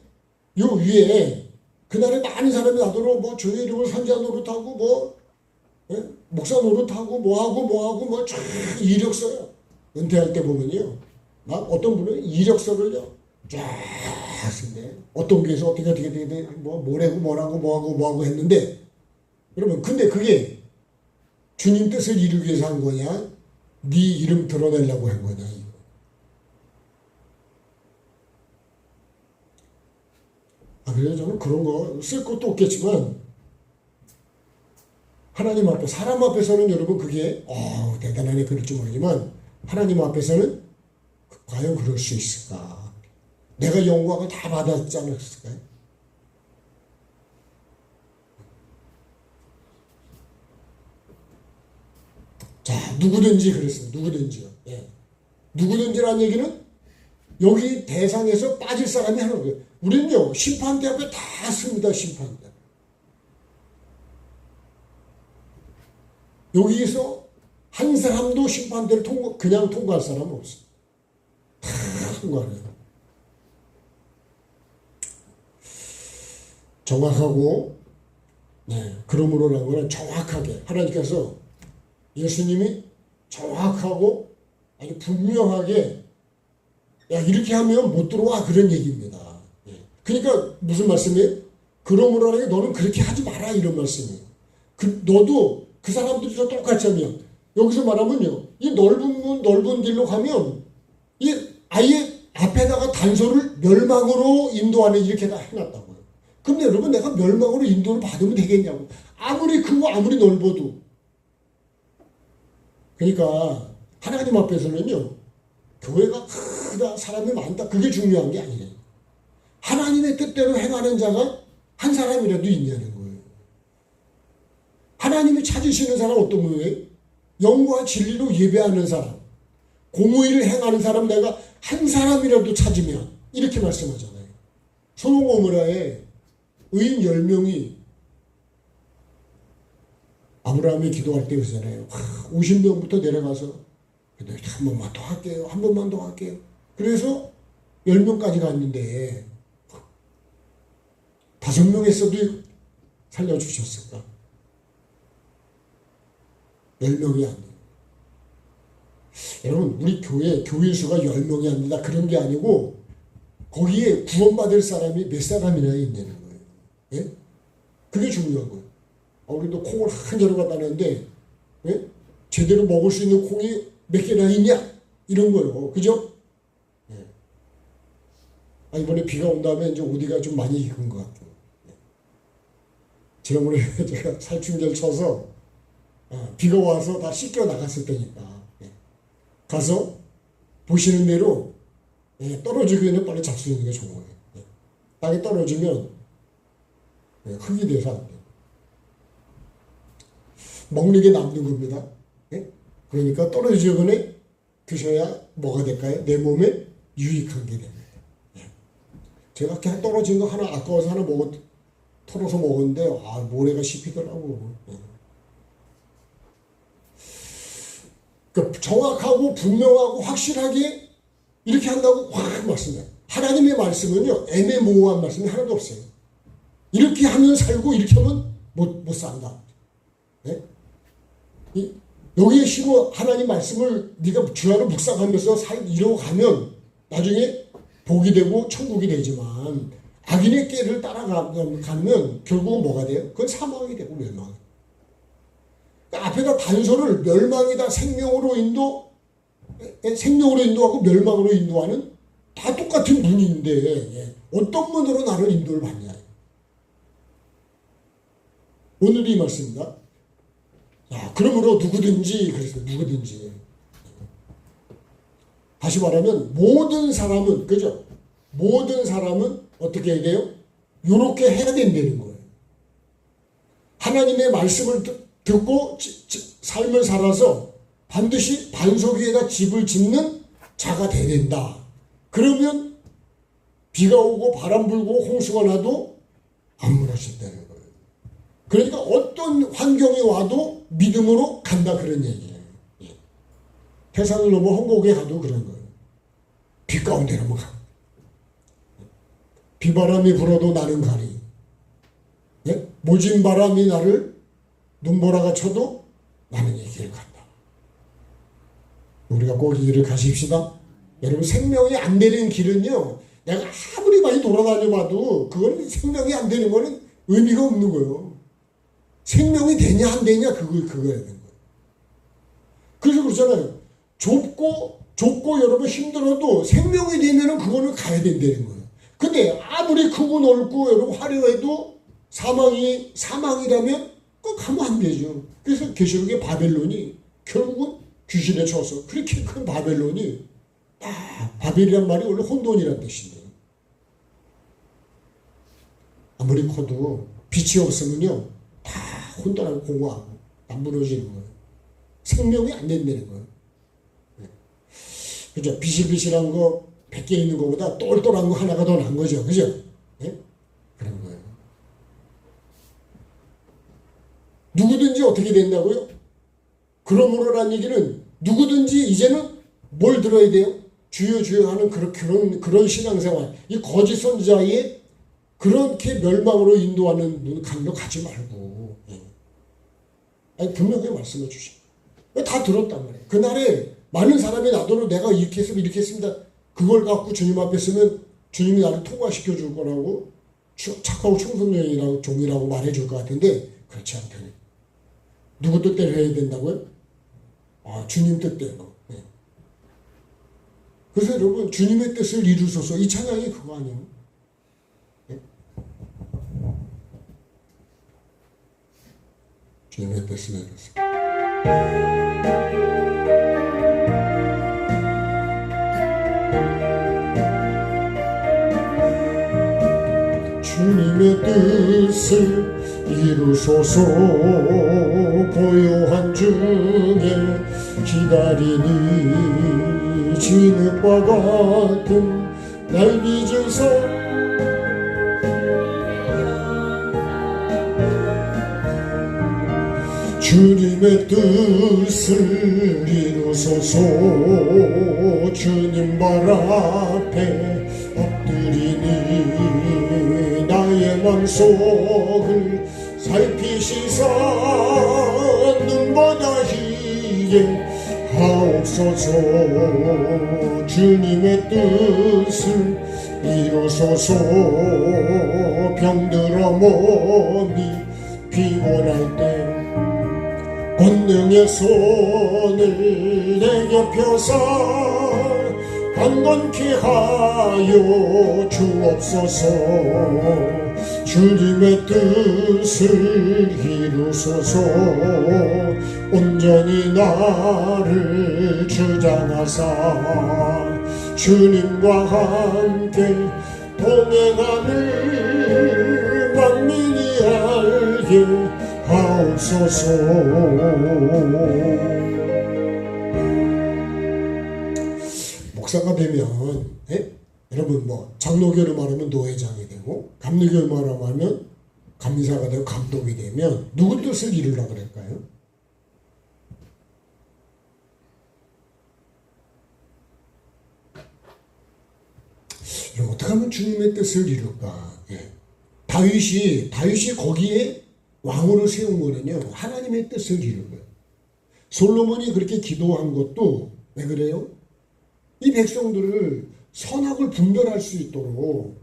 요 위에 그날에 많은 사람이 나더러 뭐 주의 이름을 선지자 노릇하고 예? 목사 노릇하고 뭐하고 쫙 이력서요. 은퇴할 때 보면요, 막 어떤 분은 이력서를요 쫙 쓴대. 어떤 교회에서 어떻게 뭐라고 했는데, 여러분 근데 그게 주님 뜻을 이루기 위해서 한 거냐, 네 이름 드러내려고 한 거냐. 그래서 저는 그런 거 쓸 것도 없겠지만 하나님 앞에, 사람 앞에서는 여러분 그게 대단하네 그럴지 모르지만 하나님 앞에서는 과연 그럴 수 있을까? 내가 영광을 다 받았지 않았을까요? 자, 누구든지 그랬어요. 누구든지요. 예. 누구든지라는 얘기는 여기 대상에서 빠질 사람이 하는 거예요. 우리는요, 심판대 앞에 다 씁니다. 심판대. 여기서 한 사람도 심판대를 그냥 통과할 사람은 없어요. 다 통과해요. 정확하고, 네, 그러므로라는 거는 정확하게 하나님께서 예수님이 정확하고 아주 분명하게 야 이렇게 하면 못 들어와 그런 얘기입니다. 예. 그러니까 무슨 말씀이에요? 그러므로라는 게 너는 그렇게 하지 마라 이런 말씀이에요. 너도 그 사람들과 똑같이 하면 여기서 말하면요, 이 넓은 문 넓은 길로 가면 이 아예 앞에다가 단서를 멸망으로 인도하는 이렇게 다 해놨다고요. 그럼 여러분 내가 멸망으로 인도를 받으면 되겠냐고. 아무리 크고 아무리 넓어도. 그러니까 하나님 앞에서는요, 교회가 크다 사람이 많다 그게 중요한 게 아니에요. 하나님의 뜻대로 행하는 자가 한 사람이라도 있냐는 거예요. 하나님이 찾으시는 사람 어떤 거예요? 영과 진리로 예배하는 사람, 공의를 행하는 사람 내가 한 사람이라도 찾으면 이렇게 말씀하잖아요. 소돔 고모라에 의인 10명이 아브라함이 기도할 때 그러잖아요. 50명부터 내려가서 한 번만 더 할게요. 한 번만 더 할게요. 그래서 10명까지 갔는데 5명 했어도 살려주셨을까? 10명이 안 돼요. 여러분 우리 교회 수가 10명이 안 된다 그런 게 아니고 거기에 구원받을 사람이 몇 사람이나 있냐는 거예요. 예? 그게 중요한 거예요. 우리도 콩을 한 자루 갖다 놨는데 예? 제대로 먹을 수 있는 콩이 몇 개나 있냐? 이런 거요. 그죠? 예. 이번에 비가 온 다음에 이제 어디가 좀 많이 익은 것 같아요. 지난번에 제가 살충제를 쳐서 비가 와서 다 씻겨 나갔을 때니까 가서 보시는 대로 떨어지기 전에 빨리 잡수는 게 좋은 거예요. 땅에 떨어지면 흙이 돼서 안 돼요. 먹는 게 남는 겁니다. 그러니까 떨어지기 전에 드셔야 뭐가 될까요? 내 몸에 유익한 게 됩니다. 제가 그냥 떨어진 거 하나 아까워서 하나 털어서 먹었는데 모래가 씹히더라고. 그러니까 정확하고 분명하고 확실하게 이렇게 한다고 확 말씀해요. 하나님의 말씀은요 애매모호한 말씀이 하나도 없어요. 이렇게 하면 살고 이렇게 하면 못 산다. 여기에 심어 하나님 말씀을 네가 주야로 묵상하면서 이뤄가면 나중에 복이 되고 천국이 되지만 악인의 꾀를 따라가면 결국은 뭐가 돼요? 그건 사망이 되고 멸망이. 그러니까 앞에다 단서를 멸망이다 생명으로 인도하고 멸망으로 인도하는 다 똑같은 문인데 어떤 문으로 나를 인도를 받냐. 오늘 이 말씀입니다. 그러므로 누구든지 그랬어요. 누구든지. 다시 말하면 모든 사람은 그죠? 모든 사람은 어떻게 해야 돼요? 요렇게 해야 된다는 거예요. 하나님의 말씀을 듣고 삶을 살아서 반드시 반석 위에다 집을 짓는 자가 돼야 된다. 그러면 비가 오고 바람 불고 홍수가 나도 안 무너진다는 거예요. 그러니까 어떤 환경이 와도 믿음으로 간다 그런 얘기예요. 태산을 넘어 헝곡에 가도 그런 거예요. 비 가운데 넘어가. 비바람이 불어도 나는 가리. 모진 바람이 나를 눈보라가 쳐도 나는 이 길을 간다. 우리가 꼭 이 길을 가십시다. 여러분 생명이 안 되는 길은요. 내가 아무리 많이 돌아다녀봐도 그건 생명이 안 되는 거는 의미가 없는 거예요. 생명이 되냐 안 되냐 그거야 되는 거예요. 그래서 그렇잖아요. 좁고 여러분 힘들어도 생명이 되면은 그거는 가야 된다는 거예요. 근데 아무리 크고 넓고 여러분 화려해도 사망이라면 그거 가면 안 되죠. 그래서 계시록의 바벨론이 결국은 귀신에 쳐서 그렇게 큰 바벨론이 바벨이란 말이 원래 혼돈이란 뜻인데 아무리 커도 빛이 없으면요 다 혼돈하고 공허하고 안 무너지는 거예요. 생명이 안 된다는 거예요. 그죠? 비실비실한 거 100개 있는 것보다 똘똘한 거 하나가 더 나은 거죠. 그죠? 그런 거예요. 누구든지 어떻게 된다고요? 그러므로란 얘기는 누구든지 이제는 뭘 들어야 돼요? 주여 주여 하는 그런 신앙생활. 이 거짓 선지자의 그렇게 멸망으로 인도하는 강로 가지 말고. 분명히 말씀해 주시고. 다 들었단 말이에요. 그날에 많은 사람이 나더러 내가 이렇게 했으면 이렇게 했습니다. 그걸 갖고 주님 앞에 쓰면 주님이 나를 통과시켜 줄 거라고 착하고 청소년이라고 종이라고 말해 줄 것 같은데 그렇지 않다니. 누구 뜻대로 해야 된다고요? 주님 뜻대로. 그래서 여러분 주님의 뜻을 이루소서 이 찬양이 그거 아니에요? 주님의 뜻을 이루소서. 주님의 뜻을 이루소서. 고요한 중에 기다리니 진흙과 같은 날 빚어서 주님의 뜻을 이루소서. 주님 발 앞에 엎드리니 나의 맘속을 살피시사 눈보다 희게 하옵소서. 주님의 뜻을 이루소서. 병들어 몸이 피곤할 때 권능의 손을 내게 펴사 강건케 하여 주옵소서. 주님의 뜻을 이루소서. 온전히 나를 주장하사 주님과 함께 동행함을 만민이 알게 하옵소서. 목사가 되면 여러분 뭐 장로교를 말하면 노회장이 되고 감리교를 말하면 감리사가 되고 감독이 되면 누구 뜻을 이루려고 그럴까요? 어떻게 하면 주님의 뜻을 이룰까? 다윗이 거기에 왕으로 세운 거는요, 하나님의 뜻을 이룬 거예요. 솔로몬이 그렇게 기도한 것도 왜 그래요? 이 백성들을 선악을 분별할 수 있도록,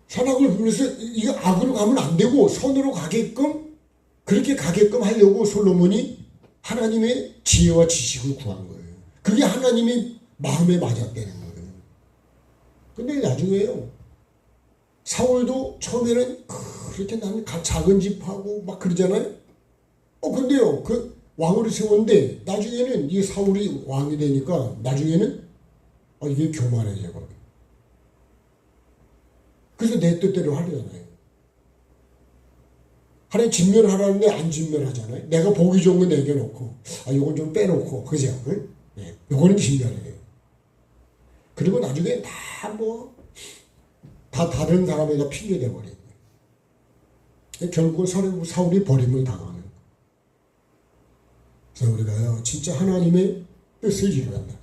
선악을 분별해서 이거 악으로 가면 안 되고 선으로 가게끔, 그렇게 가게끔 하려고 솔로몬이 하나님의 지혜와 지식을 구한 거예요. 그게 하나님의 마음에 맞았다는 거예요. 근데 나중에요, 사울도 처음에는 그렇게 나는 작은 집하고 막 그러잖아요. 근데요, 그 왕으로 세웠는데 나중에는 이 사울이 왕이 되니까 나중에는 이게 교만해져. 그래서 내 뜻대로 하려잖아요. 하나님 진멸하라는데 안 진멸하잖아요. 내가 보기 좋은 거 내겨놓고 요건 좀 빼놓고, 그죠? 요거는 진멸이에요. 그리고 나중에 다 다른 사람에다 핑계대 버리고 결국은 사울이 버림을 당하는 거예요. 그래서 우리가요, 진짜 하나님의 뜻을 이루어야 한다.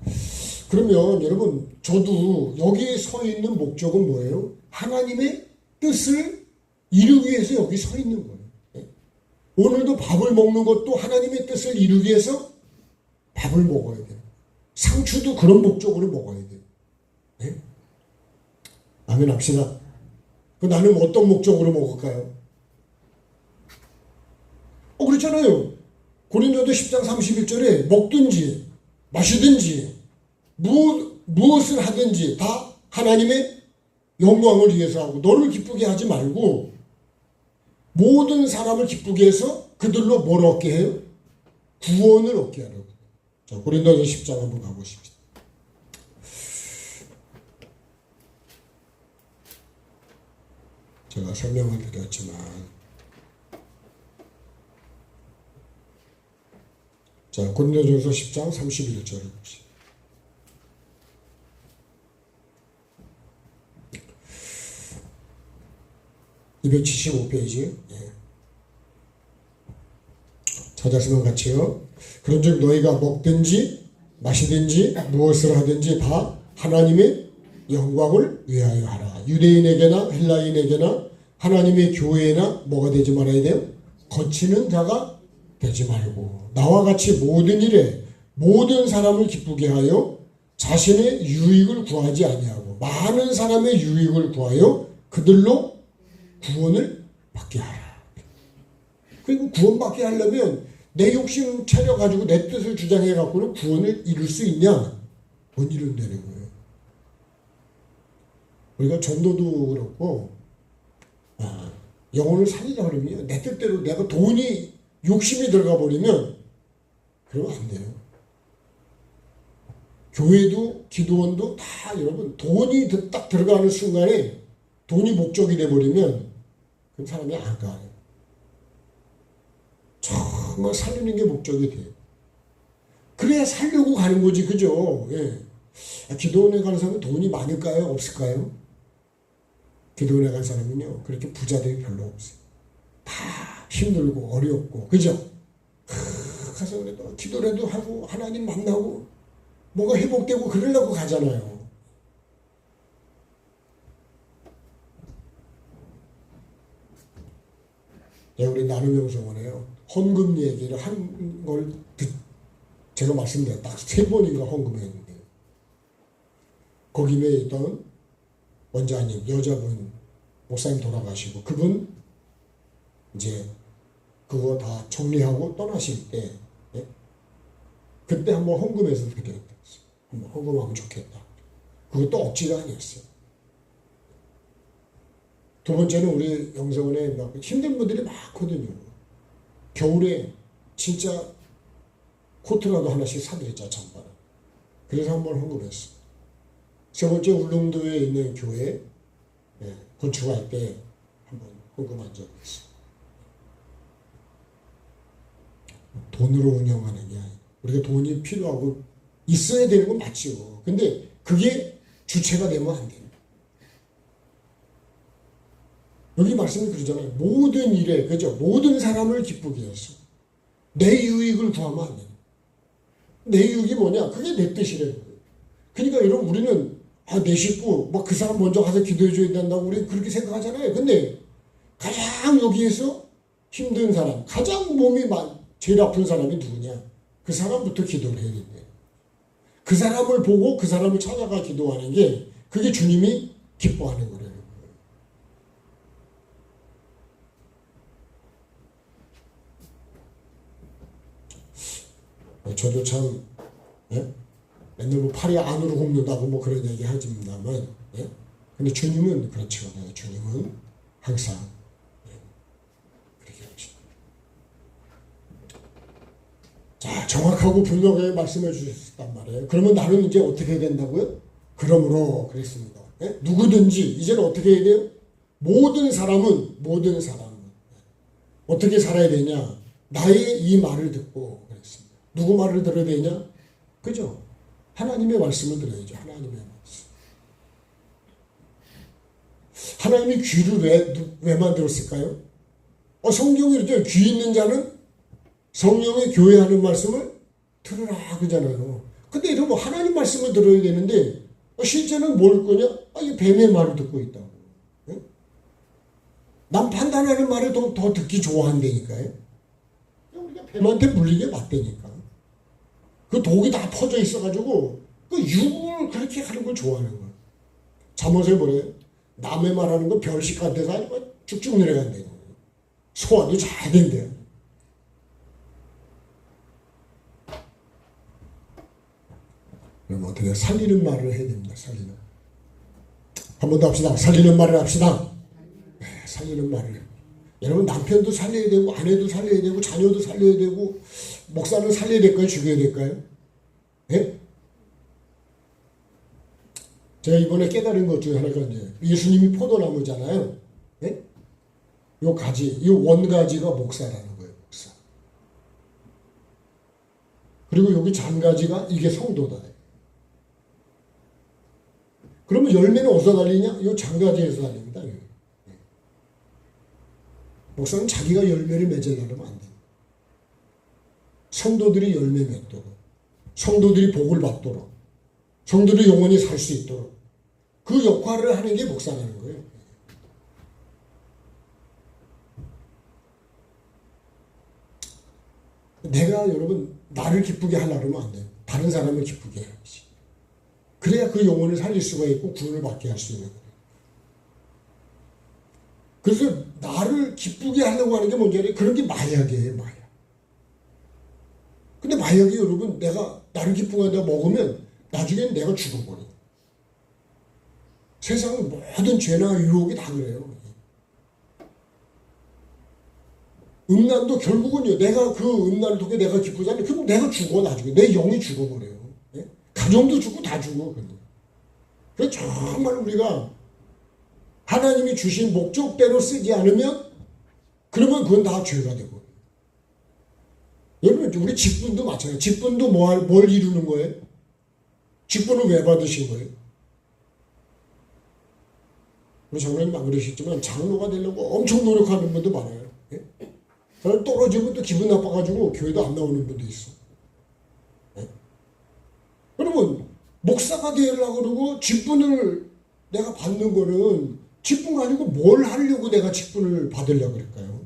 그러면 여러분, 저도 여기에 서 있는 목적은 뭐예요? 하나님의 뜻을 이루기 위해서 여기 서 있는 거예요. 오늘도 밥을 먹는 것도 하나님의 뜻을 이루기 위해서 밥을 먹어야 돼요. 상추도 그런 목적으로 먹어야 돼요. 아멘 합시다. 나는 어떤 목적으로 먹을까요? 그렇잖아요. 고린도서 10장 31절에 먹든지 마시든지 무엇을 하든지 다 하나님의 영광을 위해서 하고 너를 기쁘게 하지 말고 모든 사람을 기쁘게 해서 그들로 뭘 얻게 해요? 구원을 얻게 하라고. 자, 고린도서 10장 한번 가보십시오. 제가 설명을 드렸지만, 자, 고린도전서 10장 31절을 보시죠. (275페이지) 찾았으면 같이요. 그런즉 너희가 먹든지 마시든지 무엇을 하든지 다 하나님의 영광을 위하여 하라. 유대인에게나 헬라인에게나 하나님의 교회나 뭐가 되지 말아야 돼요? 거치는 자가 되지 말고 나와 같이 모든 일에 모든 사람을 기쁘게 하여 자신의 유익을 구하지 아니하고 많은 사람의 유익을 구하여 그들로 구원을 받게 하라. 그리고 구원받게 하려면 내 욕심 차려가지고 내 뜻을 주장해갖고는 구원을 이룰 수 있냐? 못 이룬다는 거예요. 우리가 전도도 그렇고 영혼을 살리려고 그러면 내 뜻대로 내가 돈이 욕심이 들어가 버리면 그러면 안 돼요. 교회도 기도원도 다 여러분 돈이 딱 들어가는 순간에 돈이 목적이 돼버리면 그 사람이 안 가요. 정말 살리는 게 목적이 돼요. 그래야 살려고 가는 거지, 그죠? 기도원에 가는 사람은 돈이 많을까요? 없을까요? 기도원에 간 사람은요, 그렇게 부자들이 별로 없어요. 다 힘들고 어렵고, 그죠? 가서 그래도 기도라도 하고 하나님 만나고 뭐가 회복되고 그러려고 가잖아요. 우리 나눔영성원에요, 헌금 얘기를 한 걸 제가 말씀드렸다. 딱 3번인가 헌금했는데 거기에 있던 원장님, 여자분 목사님 돌아가시고 그분 이제 그거 다 정리하고 떠나실 때 그때 한번 헌금해서 드렸어요. 한번 헌금하면 좋겠다. 그것도 억지가 아니었어요. 두 번째는 우리 영성원에 막 힘든 분들이 많거든요. 겨울에 진짜 코트라도 하나씩 사드렸자, 잠바를. 그래서 한번 헌금했어. 세 번째, 울릉도에 있는 교회 건축할 때 한번 헌금한 적이 있어. 돈으로 운영하는 게 아니야. 우리가 돈이 필요하고 있어야 되는 건 맞죠. 근데 그게 주체가 되면 안 돼요. 여기 말씀이 그러잖아요. 모든 일에, 그죠? 모든 사람을 기쁘게 해서 내 유익을 구하면 안 돼요. 내 유익이 뭐냐? 그게 내 뜻이래요. 그러니까 여러분, 우리는 내 식구 뭐 그 사람 먼저 가서 기도해 줘야 된다고 우리 그렇게 생각하잖아요. 근데 가장 여기에서 힘든 사람, 가장 몸이 제일 아픈 사람이 누구냐? 그 사람부터 기도를 해야 된대요. 그 사람을 보고 그 사람을 찾아가 기도하는 게, 그게 주님이 기뻐하는 거래요. 저도 참 맨날 뭐 팔이 안으로 굽는다고 뭐 그런 얘기 하지만, 근데 주님은 그렇지 않아요. 주님은 항상 그렇게 하십니다. 자, 정확하고 분명하게 말씀해 주셨단 말이에요. 그러면 나는 이제 어떻게 해야 된다고요? 그러므로 그랬습니다. 누구든지 이제는 어떻게 해야 돼요? 모든 사람은 어떻게 살아야 되냐? 나의 이 말을 듣고 그랬습니다. 누구 말을 들어야 되냐? 그죠? 하나님의 말씀을 들어야죠. 하나님의 말씀. 하나님이 귀를 왜 만들었을까요? 성경이 이렇게 귀 있는 자는 성령의 교회하는 말씀을 들으라 그러잖아요. 근데 이러면 하나님 말씀을 들어야 되는데 실제는 뭘 거냐? 이 뱀의 말을 듣고 있다고. 남 판단하는 말을 더 듣기 좋아한다니까요. 우리가 뱀한테 물리게 맞다니까. 그 독이 다 퍼져 있어가지고 그 육을 그렇게 하는 걸 좋아하는 거야. 잠옷에 뭐래요? 남의 말하는 거 별식 같아서 아니고 쭉쭉 내려간대요. 소화도 잘 된대요. 그럼 어떻게 살리는 말을 해야 됩니다. 살리는. 한 번 더 합시다. 살리는 말을 합시다. 살리는 말을. 여러분, 남편도 살려야 되고 아내도 살려야 되고 자녀도 살려야 되고 목사는 살려야 될까요? 죽여야 될까요? 예? 제가 이번에 깨달은 것 중에 하나가 이제 예수님이 포도나무잖아요. 예? 요 가지, 이 원가지가 목사라는 거예요. 목사. 그리고 여기 잔가지가 이게 성도다. 그러면 열매는 어디서 달리냐? 이 잔가지에서 달립니다. 목사는 자기가 열매를 맺으려면 안 돼요. 성도들이 열매 맺도록, 성도들이 복을 받도록, 성도들이 영원히 살 수 있도록 그 역할을 하는 게 목사라는 거예요. 내가 여러분 나를 기쁘게 하려면 안 돼요. 다른 사람을 기쁘게 해야지. 그래야 그 영혼을 살릴 수가 있고 구원을 받게 할 수 있는 거예요. 그래서 나를 기쁘게 하려고 하는 게 뭔지 알아요? 그런 게 마약이에요, 마약. 근데 마약이 여러분, 내가 나를 기쁘게 하다 먹으면 나중엔 내가 죽어버려. 세상의 모든 죄나 유혹이 다 그래요. 음란도 결국은요, 내가 그 음란을 통해 내가 기쁘잖아요. 그럼 내가 죽어, 나중에. 내 영이 죽어버려요. 예? 가정도 죽고 다 죽어. 그래서 정말 우리가 하나님이 주신 목적대로 쓰지 않으면 그러면 그건 다 죄가 되고. 여러분, 우리 직분도 마찬가지예요. 직분도 뭘 이루는 거예요? 직분을 왜 받으신 거예요? 우리 장로님 안 그러셨지만 장로가 되려고 엄청 노력하는 분도 많아요. 예? 떨어지면 또 기분 나빠가지고 교회도 안 나오는 분도 있어. 예? 여러분, 목사가 되려고 그러고 직분을 내가 받는 거는 직분 가지고 뭘 하려고 내가 직분을 받으려고 그럴까요?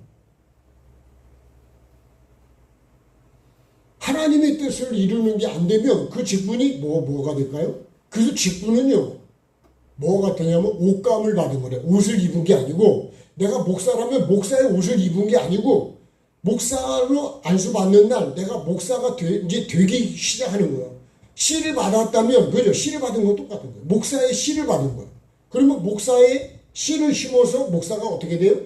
하나님의 뜻을 이루는 게 안 되면 그 직분이 뭐가 될까요? 그래서 직분은요, 뭐가 되냐면 옷감을 받은 거래. 옷을 입은 게 아니고, 내가 목사라면 목사의 옷을 입은 게 아니고, 목사로 안수받는 날 내가 목사가 이제 되기 시작하는 거예요. 씨를 받았다면, 그죠? 씨를 받은 건 똑같은 거예요. 목사의 씨를 받은 거예요. 그러면 목사의 씨를 심어서 목사가 어떻게 돼요?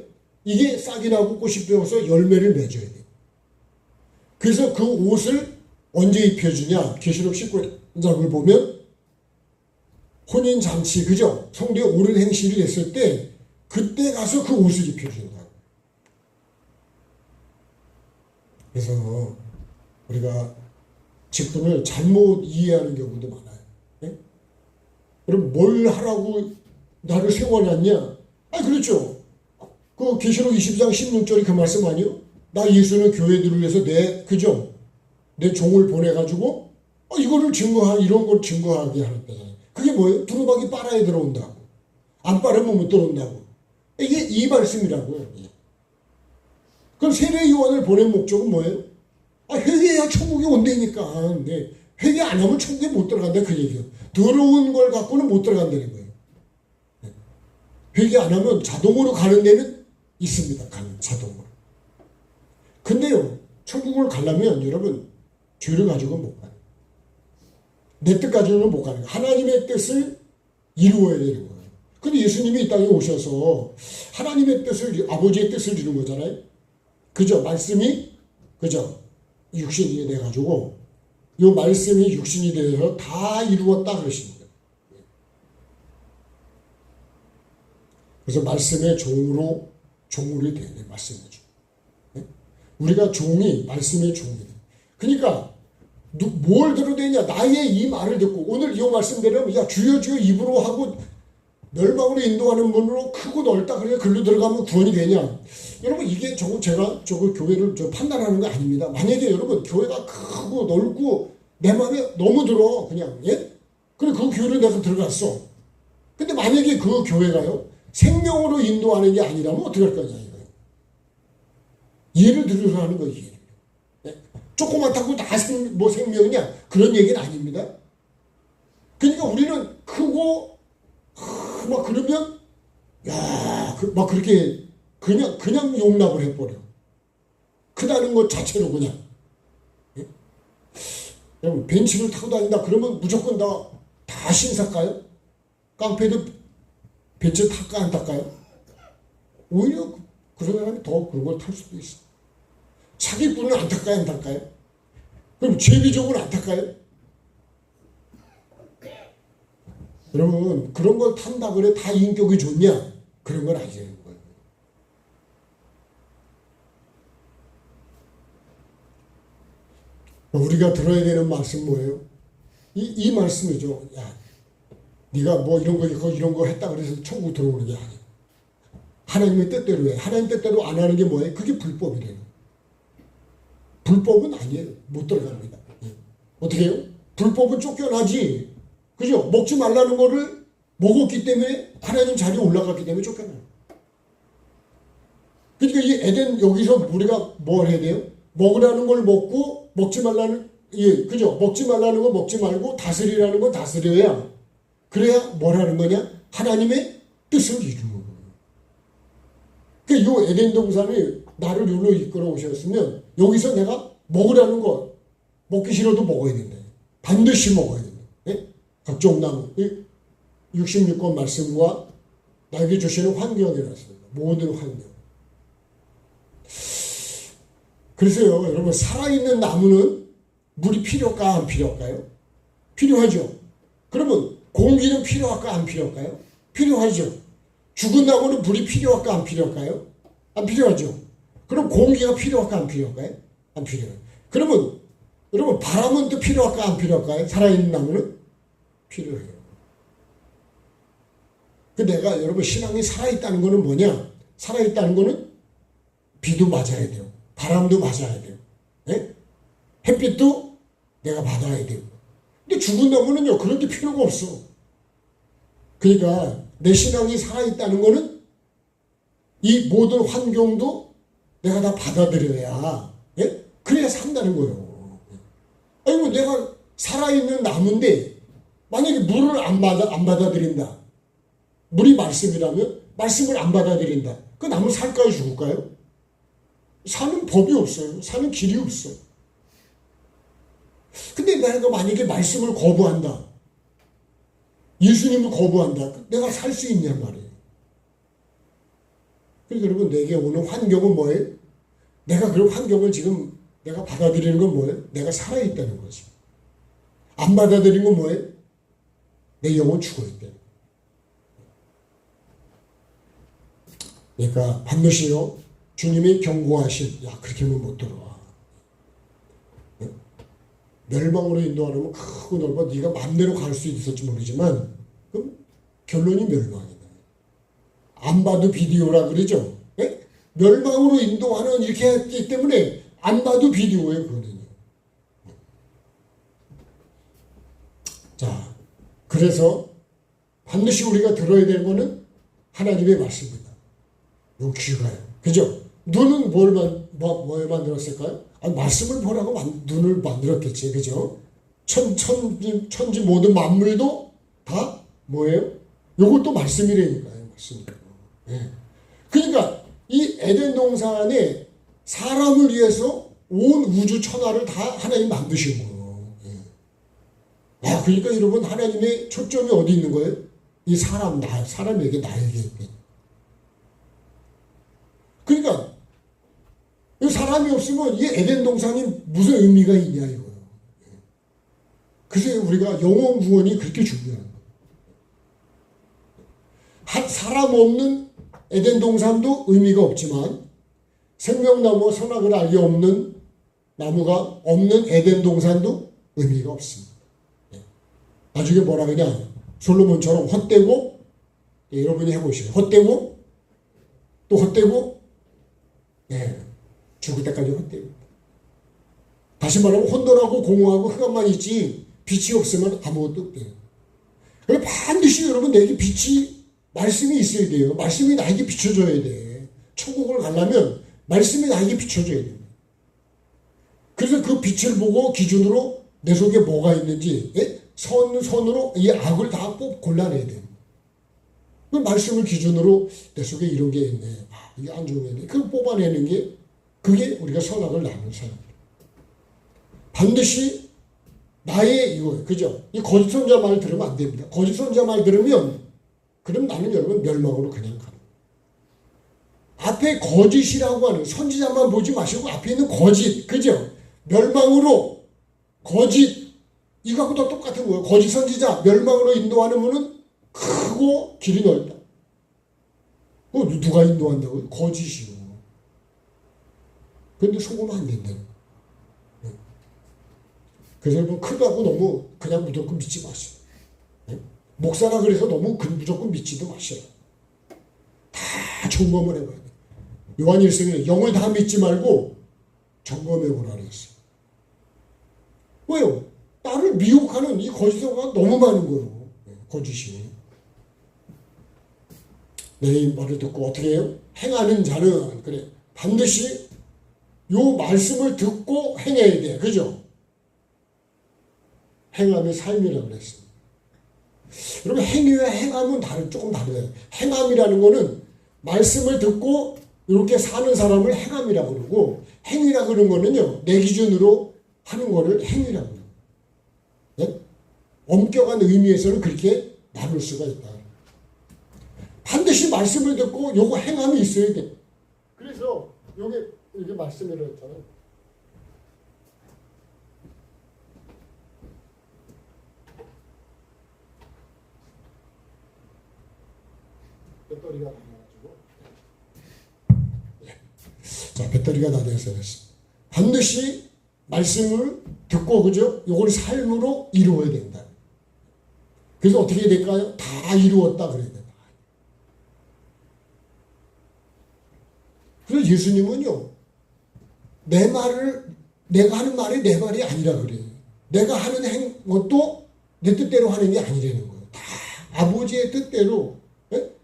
이게 싹이 나고 꽃이 피어서 열매를 맺어야 돼요. 그래서 그 옷을 언제 입혀주냐? 계시록 19장을 보면 혼인잔치, 그죠? 성도의 옳은 행실을 했을 때 그때 가서 그 옷을 입혀준다. 그래서 우리가 직분을 잘못 이해하는 경우도 많아요. 네? 그럼 뭘 하라고 나를 세워놨냐? 아, 그렇죠. 그 계시록 20장 16절이 그 말씀 아니요? 나 예수는 교회들을 위해서 그죠? 내 종을 보내가지고 이거를 이런 걸 증거하게 하는 거잖아요. 그게 뭐예요? 두루박이 빨아야 들어온다고. 안 빨으면 못 들어온다고. 이게 이 말씀이라고요. 그럼 세례 요한을 보낸 목적은 뭐예요? 회개해야 천국에 온다니까. 네. 회개 안 하면 천국에 못 들어간다 그 얘기예요. 더러운 걸 갖고는 못 들어간다는 거예요. 네. 회개 안 하면 자동으로 가는 데는 있습니다. 자동으로. 근데요, 천국을 가려면 여러분 죄를 가지고는 못 가요. 내 뜻 가지고는 못 가는 거예요. 하나님의 뜻을 이루어야 되는 거예요. 근데 예수님이 이 땅에 오셔서 하나님의 뜻을, 아버지의 뜻을 이룬 거잖아요. 그죠? 말씀이, 그죠? 육신이 돼가지고, 이 말씀이 육신이 되어서 다 이루었다 그러십니다. 그래서 말씀의 종으로 돼야 돼요. 말씀의 종. 네? 우리가 종이 말씀의 종이 돼요. 그러니까, 뭘 들어야 되냐? 나의 이 말을 듣고, 오늘 이 말씀대로, 야, 주여 주여 입으로 하고, 멸망으로 인도하는 문으로 크고 넓다 그래 글로 들어가면 구원이 되냐? 여러분 이게 제가 교회를 판단하는 거 아닙니다. 만약에 여러분 교회가 크고 넓고 내 마음에 너무 들어 그냥 예? 그래 그 교회를 내가 들어갔어. 근데 만약에 그 교회가요 생명으로 인도하는 게 아니라면 어떻게 할 거냐 이거예요. 예를 들어서 하는 거예요. 예? 조그맣다고 다 생명이냐 그런 얘기는 아닙니다. 그러니까 우리는 크고 막 그러면 막 그렇게 그냥 용납을 해버려. 크다는 것 자체로 그냥. 예? 여러분 벤츠를 타고 다닌다 그러면 무조건 다 신사일까요? 깡패도 벤츠 탈까 안 탈까요? 오히려 그런 사람이 더 그런 걸 탈 수도 있어. 사기꾼은 안 탈까요 안 탈까요? 그럼 죄비족은 안 탈까요? 여러분 그런 걸 탄다 그래 다 인격이 좋냐? 그런 건 아니라는 거예요. 우리가 들어야 되는 말씀 뭐예요? 이 말씀이죠. 야, 네가 뭐 이런 거 했다 그래서 천국 들어오는 게 아니야. 하나님의 뜻대로 해. 하나님 뜻대로 안 하는 게 뭐예요? 그게 불법이래요. 불법은 아니에요. 못 들어갑니다. 어떻게 해요? 불법은 쫓겨나지. 그죠? 먹지 말라는 거를 먹었기 때문에 하나님 자리에 올라갔기 때문에 쫓겨나요. 그러니까 이 에덴 여기서 우리가 뭘 해야 돼요? 먹으라는 걸 먹고 먹지 말라는 그죠? 먹지 말라는 거 먹지 말고 다스리라는 건 다스려야 그래야 뭘 하는 거냐? 하나님의 뜻을 이루는 거예요. 그러니까 이 에덴 동산이 나를 여기로 이끌어 오셨으면 여기서 내가 먹으라는 거 먹기 싫어도 먹어야 된다. 반드시 먹어야 된다. 네? 각종 나무 66권 말씀과 나에게 주시는 환경이라습니다. 모든 환경. 그래서요 여러분 살아있는 나무는 물이 필요할까 안 필요할까요? 필요하죠. 그러면 공기는 필요할까 안 필요할까요? 필요하죠. 죽은 나무는 물이 필요할까 안 필요할까요? 안 필요하죠. 그럼 공기가 필요할까 안 필요할까요? 안 필요해요. 그러면 여러분 바람은 또 필요할까 안 필요할까요? 살아있는 나무는 필요해요. 그 내가 여러분 신앙이 살아있다는 거는 뭐냐? 살아있다는 거는 비도 맞아야 돼요. 바람도 맞아야 돼요. 네? 햇빛도 내가 받아야 돼요. 근데 죽은 나무는요 그런 게 필요가 없어. 그러니까 내 신앙이 살아있다는 거는 이 모든 환경도 내가 다 받아들여야 예? 그래야 산다는 거예요. 아니 뭐 내가 살아있는 나무인데 만약에 물을 안 받아들인다. 물이 말씀이라면 말씀을 안 받아들인다. 그 나무 살까요 죽을까요? 사는 법이 없어요. 사는 길이 없어요. 근데 내가 만약에 말씀을 거부한다. 예수님을 거부한다. 내가 살 수 있냔 말이에요. 그래서 여러분, 내게 오는 환경은 뭐예요? 내가 그런 환경을 지금 내가 받아들이는 건 뭐예요? 내가 살아있다는 거지. 안 받아들이는 건 뭐예요? 내 영혼 죽어있다는 거예요. 그러니까 반드시요, 주님이 경고하신, 야, 그렇게 하면 못 들어와. 멸망으로 인도하려면 크고 넓어 네가 마음대로 갈 수 있을지 모르지만 그럼 결론이 멸망이다. 안 봐도 비디오라 그러죠. 예? 멸망으로 인도하는 이렇게 했기 때문에 안 봐도 비디오예요. 그거는요. 자, 그래서 반드시 우리가 들어야 되는 거는 하나님의 말씀입니다. 요 귀가요. 그죠? 눈은 뭐에 만들었을까요? 말씀을 보라고 눈을 만들었겠지. 그죠? 천지 모든 만물도 다 뭐예요? 요것도 말씀이라니까요. 말씀. 예. 그러니까 이 에덴 동산에 사람을 위해서 온 우주 천하를 다 하나님 만드신 거예요. 예. 아, 그러니까 여러분, 하나님의 초점이 어디 있는 거예요? 이 사람에게, 나에게. 그러니까 이 사람이 없으면 이 에덴 동산이 무슨 의미가 있냐 이거예요. 그래서 우리가 영혼 구원이 그렇게 중요한 거예요. 사람 없는 에덴 동산도 의미가 없지만 생명나무 선악을 알게 없는 나무가 없는 에덴 동산도 의미가 없습니다. 나중에 뭐라 그러냐, 솔로몬처럼 헛되고, 여러분이 해보시죠. 헛되고 또 헛되고, 죽을 때까지 헛되고. 다시 말하면 혼돈하고 공허하고 흑암만 있지 빛이 없으면 아무것도 없대요. 그래서 반드시 여러분, 내게 빛이, 말씀이 있어야 돼요. 말씀이 나에게 비춰줘야 돼. 천국을 가려면 말씀이 나에게 비춰줘야 돼요. 그래서 그 빛을 보고 기준으로 내 속에 뭐가 있는지, 선으로 이 악을 다 골라내야 돼요. 그 말씀을 기준으로 내 속에 이런 게 있네. 아, 이게 안 좋은 게 있네. 그걸 뽑아내는 게, 그게 우리가 선악을 나누는 사람. 반드시 나의 이거예요. 그죠? 이 거짓 선자 말 들으면 안 됩니다. 거짓 선자 말 들으면, 그럼 나는 여러분 멸망으로 그냥 가는. 앞에 거짓이라고 하는, 선지자만 보지 마시고 앞에 있는 거짓, 그죠? 멸망으로, 거짓, 이거하고 다 똑같은 거예요. 거짓 선지자, 멸망으로 인도하는 분은 크고 길이 넓다. 누가 인도한다고요? 거짓이요. 그런데 속으면 안 된다. 그래서 여러분, 크다고 너무 그냥 무조건 믿지 마세요. 목사라 그래서 너무 무조건 믿지도 마세요. 다 점검을 해봐야 돼요. 요한일서에 영을 다 믿지 말고 점검해보라 그랬어요. 왜요? 나를 미혹하는 이 거짓어가 너무 많은 거예요. 거짓이. 내 말을 듣고 어떻게 해요? 행하는 자는, 그래, 반드시 요 말씀을 듣고 행해야 돼. 그죠? 행함이 삶이라고 그랬습니다. 여러분, 행위와 행함은 조금 다르요. 행함이라는 거는 말씀을 듣고 이렇게 사는 사람을 행함이라고 그러고, 행위라고 그러는 거는요, 내 기준으로 하는 거를 행위라고 그래요. 네? 엄격한 의미에서는 그렇게 나눌 수가 있다. 반드시 말씀을 듣고 요거 행함이 있어야 돼. 그래서 이게 말씀이라고 했잖아요. 배터리가 나가지고. 자, 배터리가 다 돼서 됐어. 반드시 말씀을 듣고, 그죠? 요걸 삶으로 이루어야 된다. 그래서 어떻게 될까요? 다 이루었다 그래야 된다. 그래서 예수님은요, 내가 하는 말이 내 말이 아니라 그래요. 내가 하는 것도 내 뜻대로 하는 게 아니라는 거예요. 다 아버지의 뜻대로,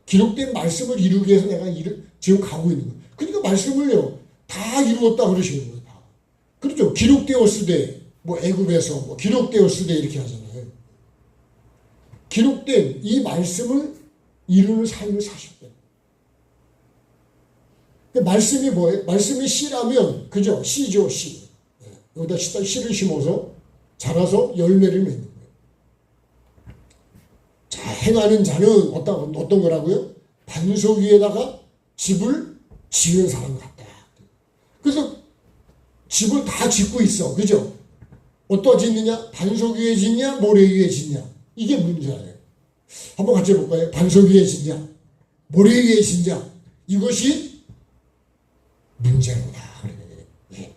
기록된 말씀을 이루기 위해서 내가 지금 가고 있는 거예요. 그러니까 말씀을요, 다 이루었다 그러시는 거예요. 다. 그렇죠. 기록되었으되, 애굽에서 기록되었으되 이렇게 하잖아요. 기록된 이 말씀을 이루는 삶을 사셨대요. 말씀이 뭐예요? 말씀이 씨라면, 그죠? 씨죠, 씨. 여기다 씨를 심어서 자라서 열매를 맺는 거예요. 자, 행하는 자는 어떤 거라고요? 반석 위에다가 집을 지은 사람 같다. 그래서 집을 다 짓고 있어. 그죠? 어디다 짓느냐? 반석 위에 짓냐? 모래 위에 짓냐? 이게 문제예요. 한번 같이 해볼까요? 반석 위에 짓냐? 모래 위에 짓냐? 이것이 문제로다. 예.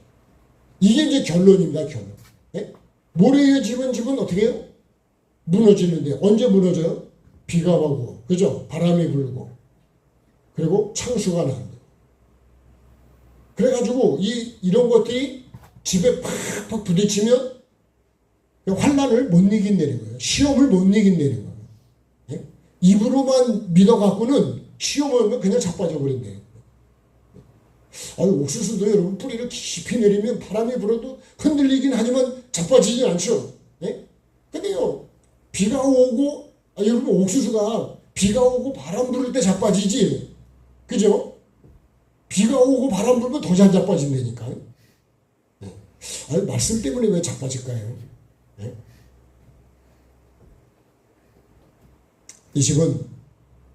이게 이제 결론입니다. 결론. 예? 모래 위에 집은 어떻게 해요? 무너지는데 언제 무너져요? 비가 오고, 그죠? 바람이 불고, 그리고 창수가 나는. 그래가지고 이런 것들이 집에 팍팍 부딪히면 환난을 못 이긴다는 거예요. 시험을 못 이긴다는 거예요. 예? 입으로만 믿어갖고는 시험을 오면 그냥 자빠져 버린대요. 옥수수도 여러분 뿌리를 깊이 내리면 바람이 불어도 흔들리긴 하지만 자빠지진 않죠. 예? 근데요, 비가 오고, 여러분 옥수수가 비가 오고 바람 불을 때 자빠지지. 그죠? 비가 오고 바람 불면 더 잘 자빠진다니까. 말씀 때문에 왜 자빠질까요? 네? 이 집은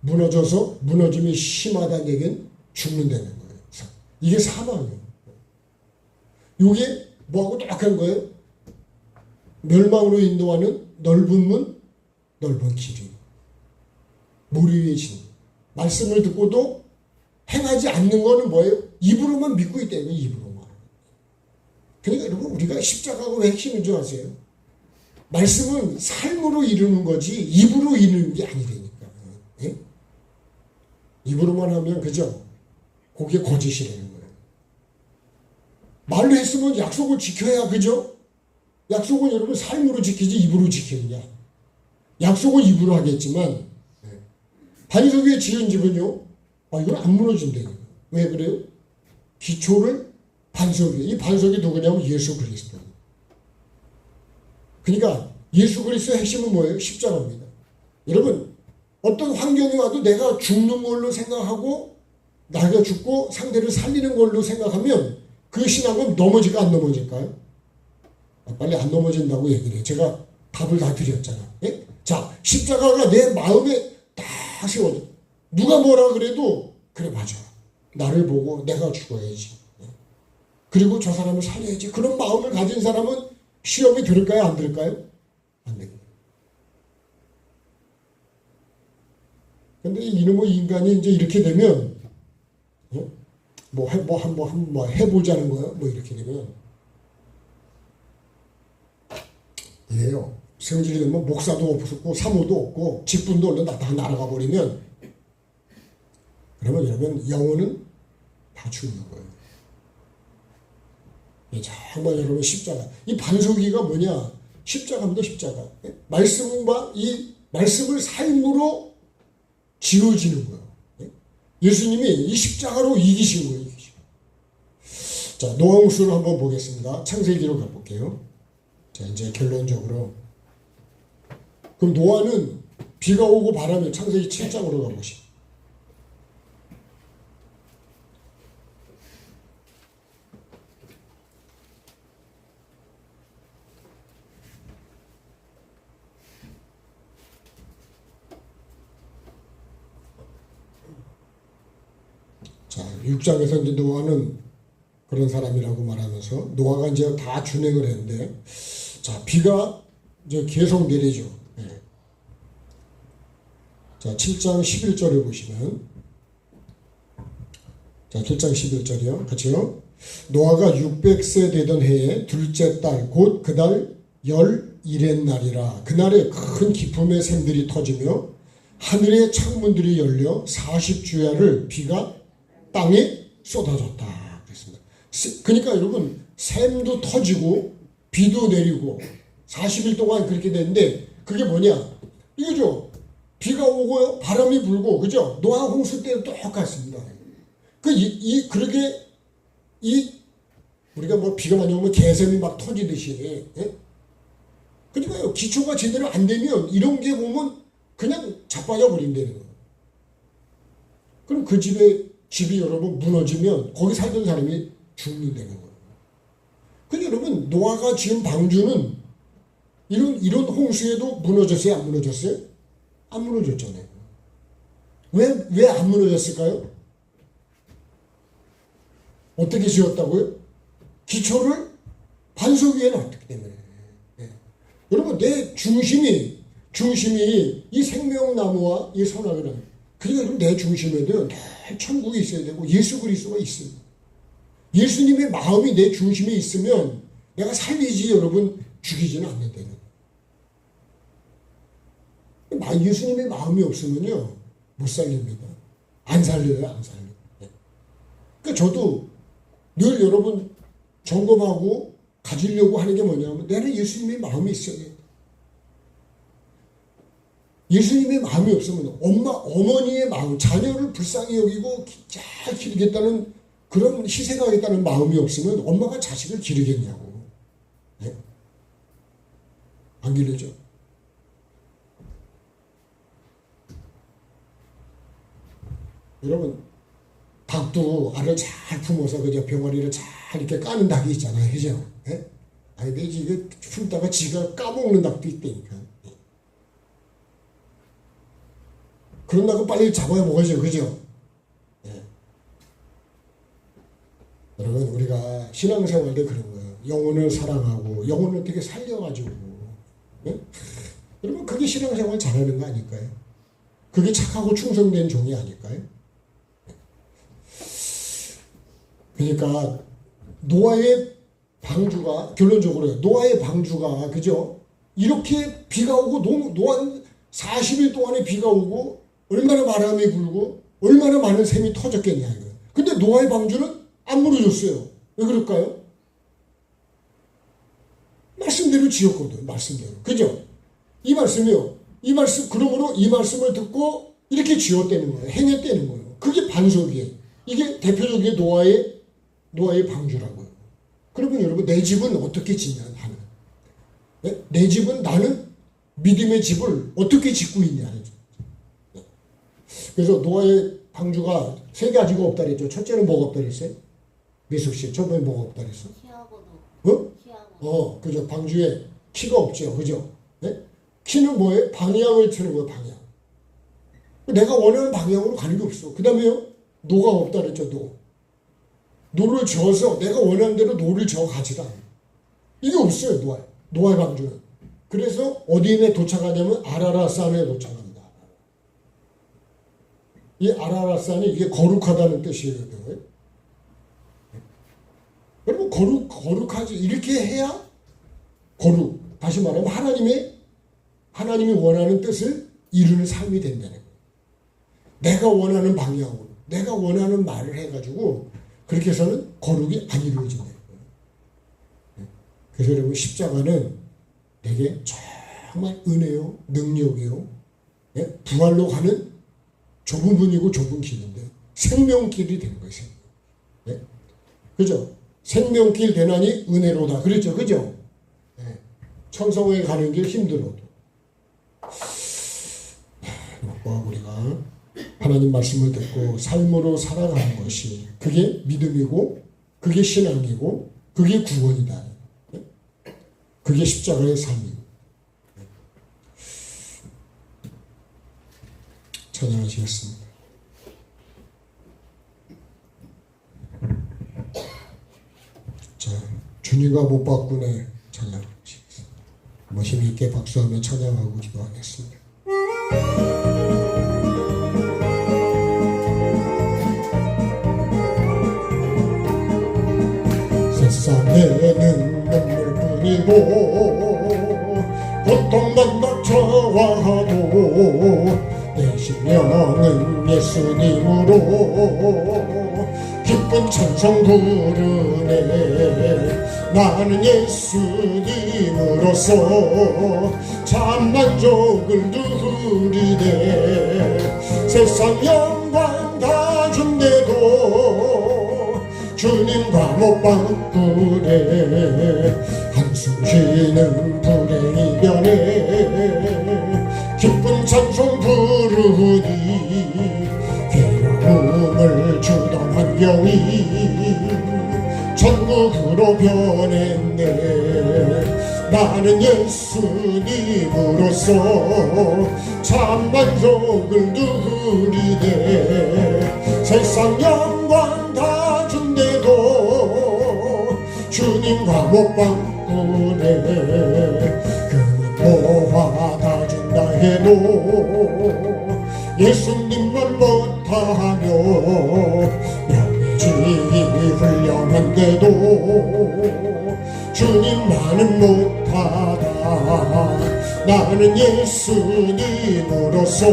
무너져서 무너짐이 심하다는 얘기는 죽는다는 거예요. 이게 사망이에요. 이게 뭐하고 똑같은 거예요? 멸망으로 인도하는 넓은 문, 넓은 길이. 모래 위에 진. 말씀을 듣고도 행하지 않는 거는 뭐예요? 입으로만 믿고 있다는 거예요. 입으로만. 그러니까 여러분 우리가 십자가가 왜 핵심인 줄 아세요? 말씀은 삶으로 이루는 거지 입으로 이루는 게 아니라니까. 예? 입으로만 하면 그죠? 그게 거짓이라는 거예요. 말로 했으면 약속을 지켜야 그죠? 약속은 여러분 삶으로 지키지 입으로 지키는 게 아니에요. 약속은 입으로 하겠지만 반석 위에 지은 집은요, 이건 안 무너진다는 거예요. 왜 그래요? 기초를 반석 위에. 이 반석이 누구냐면 예수 그리스도. 그러니까 예수 그리스도의 핵심은 뭐예요? 십자가입니다. 여러분 어떤 환경이 와도 내가 죽는 걸로 생각하고 나가 죽고 상대를 살리는 걸로 생각하면 그 신앙은 넘어질까 안 넘어질까요? 빨리 안 넘어진다고 얘기를 해요. 제가 답을 다 드렸잖아. 예? 자, 십자가가 내 마음에 딱 세워져. 누가 뭐라 그래도 그래 맞아. 나를 보고 내가 죽어야지. 그리고 저 사람을 살려야지. 그런 마음을 가진 사람은 시험이 들을까요? 안 들을까요? 안 됩니다. 근데 이놈의 인간이 이제 이렇게 되면 한번 해보자는 거야. 뭐 이렇게 되면 이래요. 성질이 되면 목사도 없고 사모도 없고 직분도 얼른 다 날아가 버리면 그러면 여러분 영혼은 다 죽는 거예요. 정말 여러분 십자가 이 반석이가 뭐냐? 십자가입니다. 십자가. 이 말씀을 삶으로 지어지는 거예요. 예수님이 이 십자가로 이기신 거예요. 자, 노아홍수를 한번 보겠습니다. 창세기로 가볼게요. 자, 이제 결론적으로. 그럼 노아는 비가 오고 바람이 창세기 7장으로 가보시죠. 자, 6장에서 이제 노아는 그런 사람이라고 말하면서 노아가 이제 다 준행을 했는데, 자, 비가 이제 계속 내리죠. 네. 자, 7장 11절을 보시면, 자, 7장 11절이요. 같이요. 노아가 600세 되던 해에 둘째 달, 곧 그달 11의 날이라. 그날에 큰 기품의 샘들이 터지며 하늘의 창문들이 열려 40주야를 비가 땅에 쏟아졌다. 그랬습니다. 그러니까 여러분 샘도 터지고 비도 내리고 40일 동안 그렇게 됐는데 그게 뭐냐? 이거죠. 비가 오고요. 바람이 불고 그죠? 노아 홍수 때도 똑같습니다. 그러게 우리가 뭐 비가 많이 오면 개샘이 막 터지듯이 예? 그러니까요. 기초가 제대로 안 되면 이런 게 보면 그냥 자빠져 버린다는 거예요. 그럼 그 집이 여러분 무너지면 거기 살던 사람이 죽는다는 거예요. 근데 여러분 노아가 지은 방주는 이런 홍수에도 무너졌어요? 안 무너졌어요? 안 무너졌잖아요. 왜 안 무너졌을까요? 어떻게 지었다고요? 기초를 반석 위에 놨기 때문에. 네. 여러분, 내 중심이 이 생명나무와 이 선악이라는, 그러니까 내 중심에도 늘 천국이 있어야 되고 예수 그리스도가 있어요. 예수님의 마음이 내 중심에 있으면 내가 살리지 여러분 죽이지는 않는다는. 예수님의 마음이 없으면요 못 살립니다. 안 살려요, 안 살려. 그러니까 저도 늘 여러분 점검하고 가지려고 하는 게 뭐냐면 내가 예수님의 마음이 있어야 돼. 예수님의 마음이 없으면 어머니의 마음, 자녀를 불쌍히 여기고 잘 기르겠다는 그런 희생하겠다는 마음이 없으면 엄마가 자식을 기르겠냐고. 네? 안 기르죠. 여러분, 닭도 알을 잘 품어서 그저 병아리를 잘 이렇게 까는 닭이 있잖아요. 그죠? 예? 아니, 내지 이게 품다가 지가 까먹는 닭도 있다니까. 그런 닭은 빨리 잡아야 먹어야죠. 그죠? 예. 여러분, 우리가 신앙생활 때 그런 거예요. 영혼을 사랑하고, 영혼을 어떻게 살려가지고. 예? 여러분, 그게 신앙생활 잘하는 거 아닐까요? 그게 착하고 충성된 종이 아닐까요? 그러니까 노아의 방주가 결론적으로 노아의 방주가 그죠? 이렇게 비가 오고 노아 40일 동안에 비가 오고 얼마나 바람이 불고 얼마나 많은 샘이 터졌겠냐 이거. 근데 노아의 방주는 안 무너졌어요. 왜 그럴까요? 말씀대로 지었거든. 말씀대로. 그죠? 이 말씀이요. 그러므로 이 말씀을 듣고 이렇게 지었다는 거예요. 행했다는 거예요. 그게 반석이에요. 이게 대표적인 노아의 방주라고요. 그러면 여러분, 내 집은 어떻게 지냐 하는. 네? 내 집은 나는 믿음의 집을 어떻게 짓고 있냐. 네. 그래서 노아의 방주가 세 가지가 없다 그랬죠. 첫째는 뭐가 없다 그랬어요? 미숙 씨, 저번에 뭐가 없다 그랬어? 그죠. 방주에 키가 없죠. 그죠? 네? 키는 뭐예요? 방향을 트는 거예요, 방향. 내가 원하는 방향으로 가는 게 없어. 그 다음에요, 노가 없다 그랬죠, 노를 저어서 내가 원하는 대로 노를 저어 가지라. 이게 없어요, 노아의 방주는. 그래서 어디에 도착하냐면 아라라산에 도착합니다. 이 아라라산이 이게 거룩하다는 뜻이에요. 여러분, 거룩하지. 이렇게 해야 거룩. 다시 말하면 하나님이 원하는 뜻을 이루는 삶이 된다는 거예요. 내가 원하는 방향으로, 내가 원하는 말을 해가지고 그렇게 해서는 거룩이 안 이루어진다는 거예요. 그래서 여러분, 십자가는 되게 정말 은혜요, 능력이요, 부활로 가는 좁은 문이고 좁은 길인데 생명길이 된 거예요. 그죠? 생명길 되나니 은혜로다. 그랬죠? 그죠? 천성에 가는 길 힘들어도. 우리가 하나님 말씀을 듣고 삶으로 살아가는 것이 그게 믿음이고 그게 신앙이고 그게 구원이다. 그게 십자가의 삶이고. 찬양하시겠습니다. 자, 주님과 못 바꾸네 찬양하시겠습니다. 한번 힘있게 박수하며 찬양하고 기도하겠습니다. 세상에는 눈물뿐이고 고통만 닥쳐와도 내 심령은 예수님으로 기쁜 찬송 부르네. 나는 예수님으로서 참 만족을 누리네. 세상 영광 다 준대도 주님과 못 바꾸네. 한숨 쉬는 불행이 변해 기쁜 찬송 부르니 괴로움을 주던 환경이 천국으로 변했네. 나는 예수님으로서 참 만족을 누리네. 세상 영광 다 준대도 주님과 못 바꾸네. 금은 모아 다 준다 해도 예수님만 못하며 명지 훌륭한데도 주님만은 못하다. 나는 예수님으로서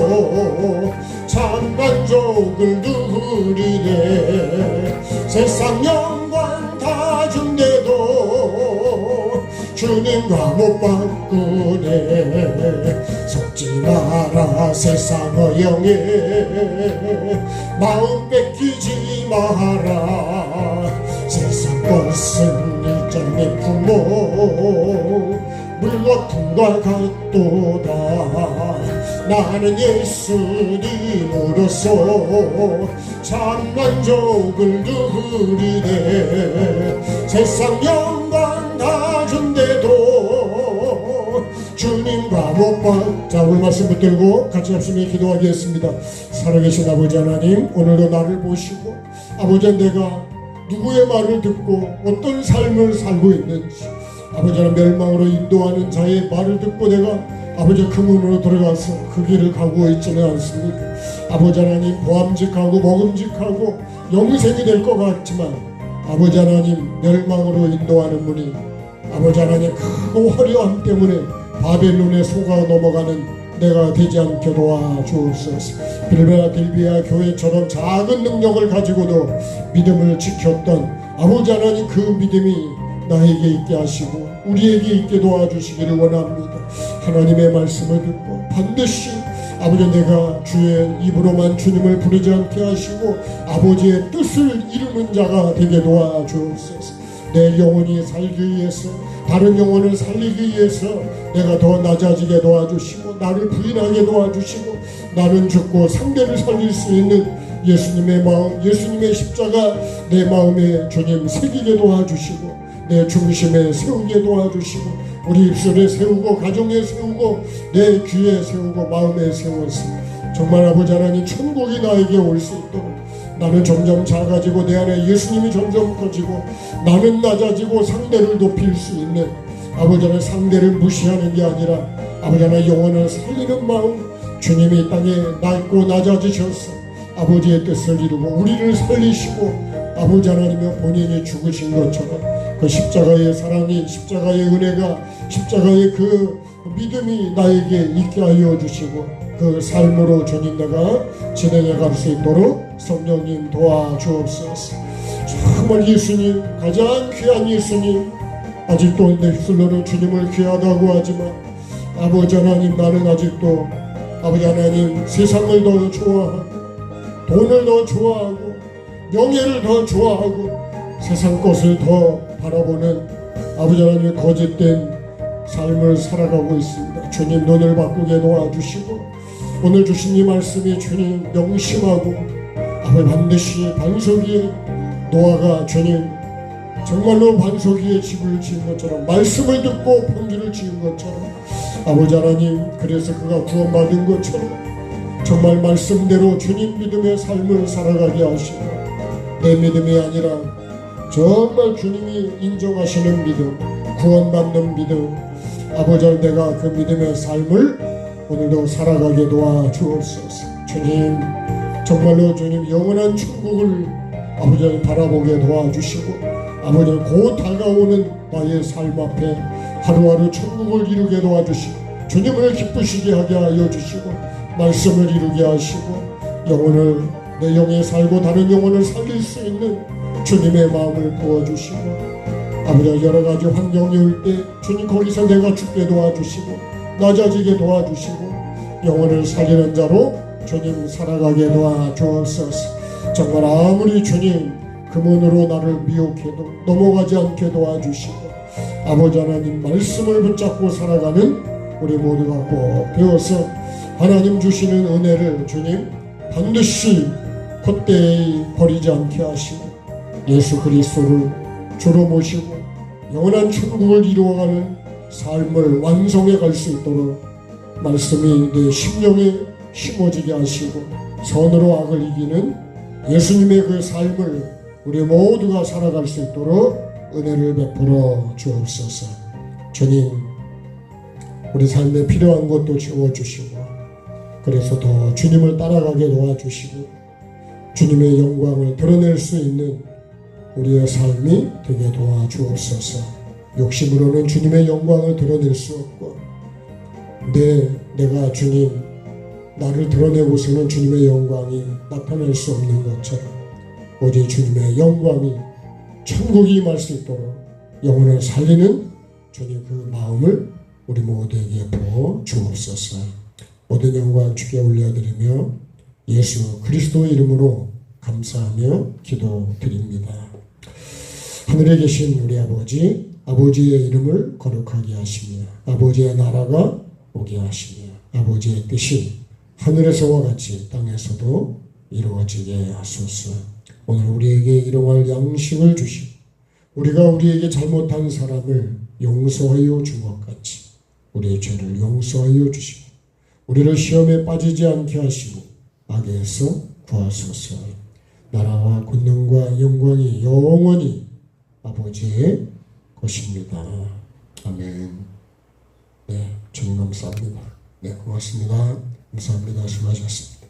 참 만족을 누리네. 세상 영광 다 준대도 주님과 못 바꾸네. 속지 마라 세상의 영에 마음 뺏기지 마라. 세상 것은 일장의 품목 물거품과 같도다. 나는 예수님으로서 참 만족을 누리네. 세상 영광 다 준대도 주님과 못 봐. 자, 오늘 말씀 붙들고 같이 합심히 기도하겠습니다. 살아계신 아버지 하나님, 오늘도 나를 보시고 아버지 내가 누구의 말을 듣고 어떤 삶을 살고 있는지 아버지 하나님 멸망으로 인도하는 자의 말을 듣고 내가 아버지 그 문으로 들어가서 그 길을 가고 있지는 않습니까? 아버지 하나님 보암직하고 먹음직하고 영생이 될 것 같지만 아버지 하나님 멸망으로 인도하는 문이 아버지 하나님 크고 화려함 때문에 바벨론에 속아 넘어가는 내가 되지 않게 도와주옵소서. 빌베아델비아 교회처럼 작은 능력을 가지고도 믿음을 지켰던 아버지 하나님 그 믿음이 나에게 있게 하시고 우리에게 있게 도와주시기를 원합니다. 하나님의 말씀을 듣고 반드시 아버지 내가 주의 입으로만 주님을 부르지 않게 하시고 아버지의 뜻을 이루는 자가 되게 도와주옵소서. 내 영혼이 살기 위해서 다른 영혼을 살리기 위해서 내가 더 낮아지게 도와주시고 나를 부인하게 도와주시고 나는 죽고 상대를 살릴 수 있는 예수님의 마음, 예수님의 십자가 내 마음에 주님 새기게 도와주시고 내 중심에 세우게 도와주시고 우리 입술에 세우고 가정에 세우고 내 귀에 세우고 마음에 세워서 정말 아버지 하나님 천국이 나에게 올 수 있도록 나는 점점 작아지고 내 안에 예수님이 점점 커지고 나는 낮아지고 상대를 높일 수 있는 아버지 하나님 상대를 무시하는 게 아니라 아버지 하나님 영혼을 살리는 마음 주님이 땅에 낮고 낮아지셔서 아버지의 뜻을 이루고 우리를 살리시고 아버지 하나님의 본인이 죽으신 것처럼 그 십자가의 사랑이 십자가의 은혜가 십자가의 그 믿음이 나에게 있게 하여 주시고 그 삶으로 주님 내가 진행해 갈 수 있도록 성령님 도와주옵소서. 정말 예수님 가장 귀한 예수님 아직도 내 입술로는 주님을 귀하다고 하지만 아버지 하나님 나는 아직도 아버지 하나님 세상을 더 좋아하고 돈을 더 좋아하고 명예를 더 좋아하고 세상 것을 더 바라보는 아버지 하나님의 거짓된 삶을 살아가고 있습니다. 주님 눈을 바꾸게 도와주시고 오늘 주신 이 말씀이 주님 명심하고 아버지 반드시 반석 위에 노아가 주님 정말로 반석 위에 집을 지은 것처럼 말씀을 듣고 평지를 지은 것처럼 아버지 하나님 그래서 그가 구원받은 것처럼 정말 말씀대로 주님 믿음의 삶을 살아가게 하시고 내 믿음이 아니라 정말 주님이 인정하시는 믿음 구원받는 믿음 아버지 하나님 내가 그 믿음의 삶을 오늘도 살아가게 도와주옵소서. 주님 정말로 주님 영원한 천국을 아버지 하나님 바라보게 도와주시고 아버지 곧 다가오는 나의 삶 앞에 하루하루 천국을 이루게 도와주시고 주님을 기쁘시게 하게 하여 주시고 말씀을 이루게 하시고 영혼을 내 영에 살고 다른 영혼을 살릴 수 있는 주님의 마음을 부어주시고 아버지 여러 가지 환경이 올 때 주님 거기서 내가 죽게 도와주시고 낮아지게 도와주시고 영혼을 살리는 자로 주님 살아가게 도와주옵소서. 정말 아무리 주님 그 문으로 나를 미혹해도 넘어가지 않게 도와주시고 아버지 하나님 말씀을 붙잡고 살아가는 우리 모두가 꼭 되어서 하나님 주시는 은혜를 주님 반드시 헛되이 버리지 않게 하시고 예수 그리스도를 주로 모시고 영원한 천국을 이루어가는 삶을 완성해 갈 수 있도록 말씀이 내 심령에 심어지게 하시고 선으로 악을 이기는 예수님의 그 삶을 우리 모두가 살아갈 수 있도록 은혜를 베풀어 주옵소서. 주님, 우리 삶에 필요한 것도 채워주시고 그래서 더 주님을 따라가게 도와주시고 주님의 영광을 드러낼 수 있는 우리의 삶이 되게 도와주옵소서. 욕심으로는 주님의 영광을 드러낼 수 없고 내가 주님 나를 드러내고서는 주님의 영광이 나타날 수 없는 것처럼 오직 주님의 영광이 천국이 임할 수 있도록 영혼을 살리는 주님 그 마음을 우리 모두에게 부어 주옵소서. 모든 영광 주께 올려드리며 예수 그리스도의 이름으로 감사하며 기도드립니다. 하늘에 계신 우리 아버지, 아버지의 이름을 거룩하게 하시며 아버지의 나라가 오게 하시며 아버지의 뜻이 하늘에서와 같이 땅에서도 이루어지게 하소서. 오늘 우리에게 일용할 양식을 주시고 우리가 우리에게 잘못한 사람을 용서하여 준 것 같이 우리의 죄를 용서하여 주시고 우리를 시험에 빠지지 않게 하시고 악에서 구하소서. 나라와 권능과 영광이 영원히 아버지의 것입니다. 아멘. 네, 주님 감사합니다. 네, 고맙습니다. 감사합니다. 수고하셨습니다.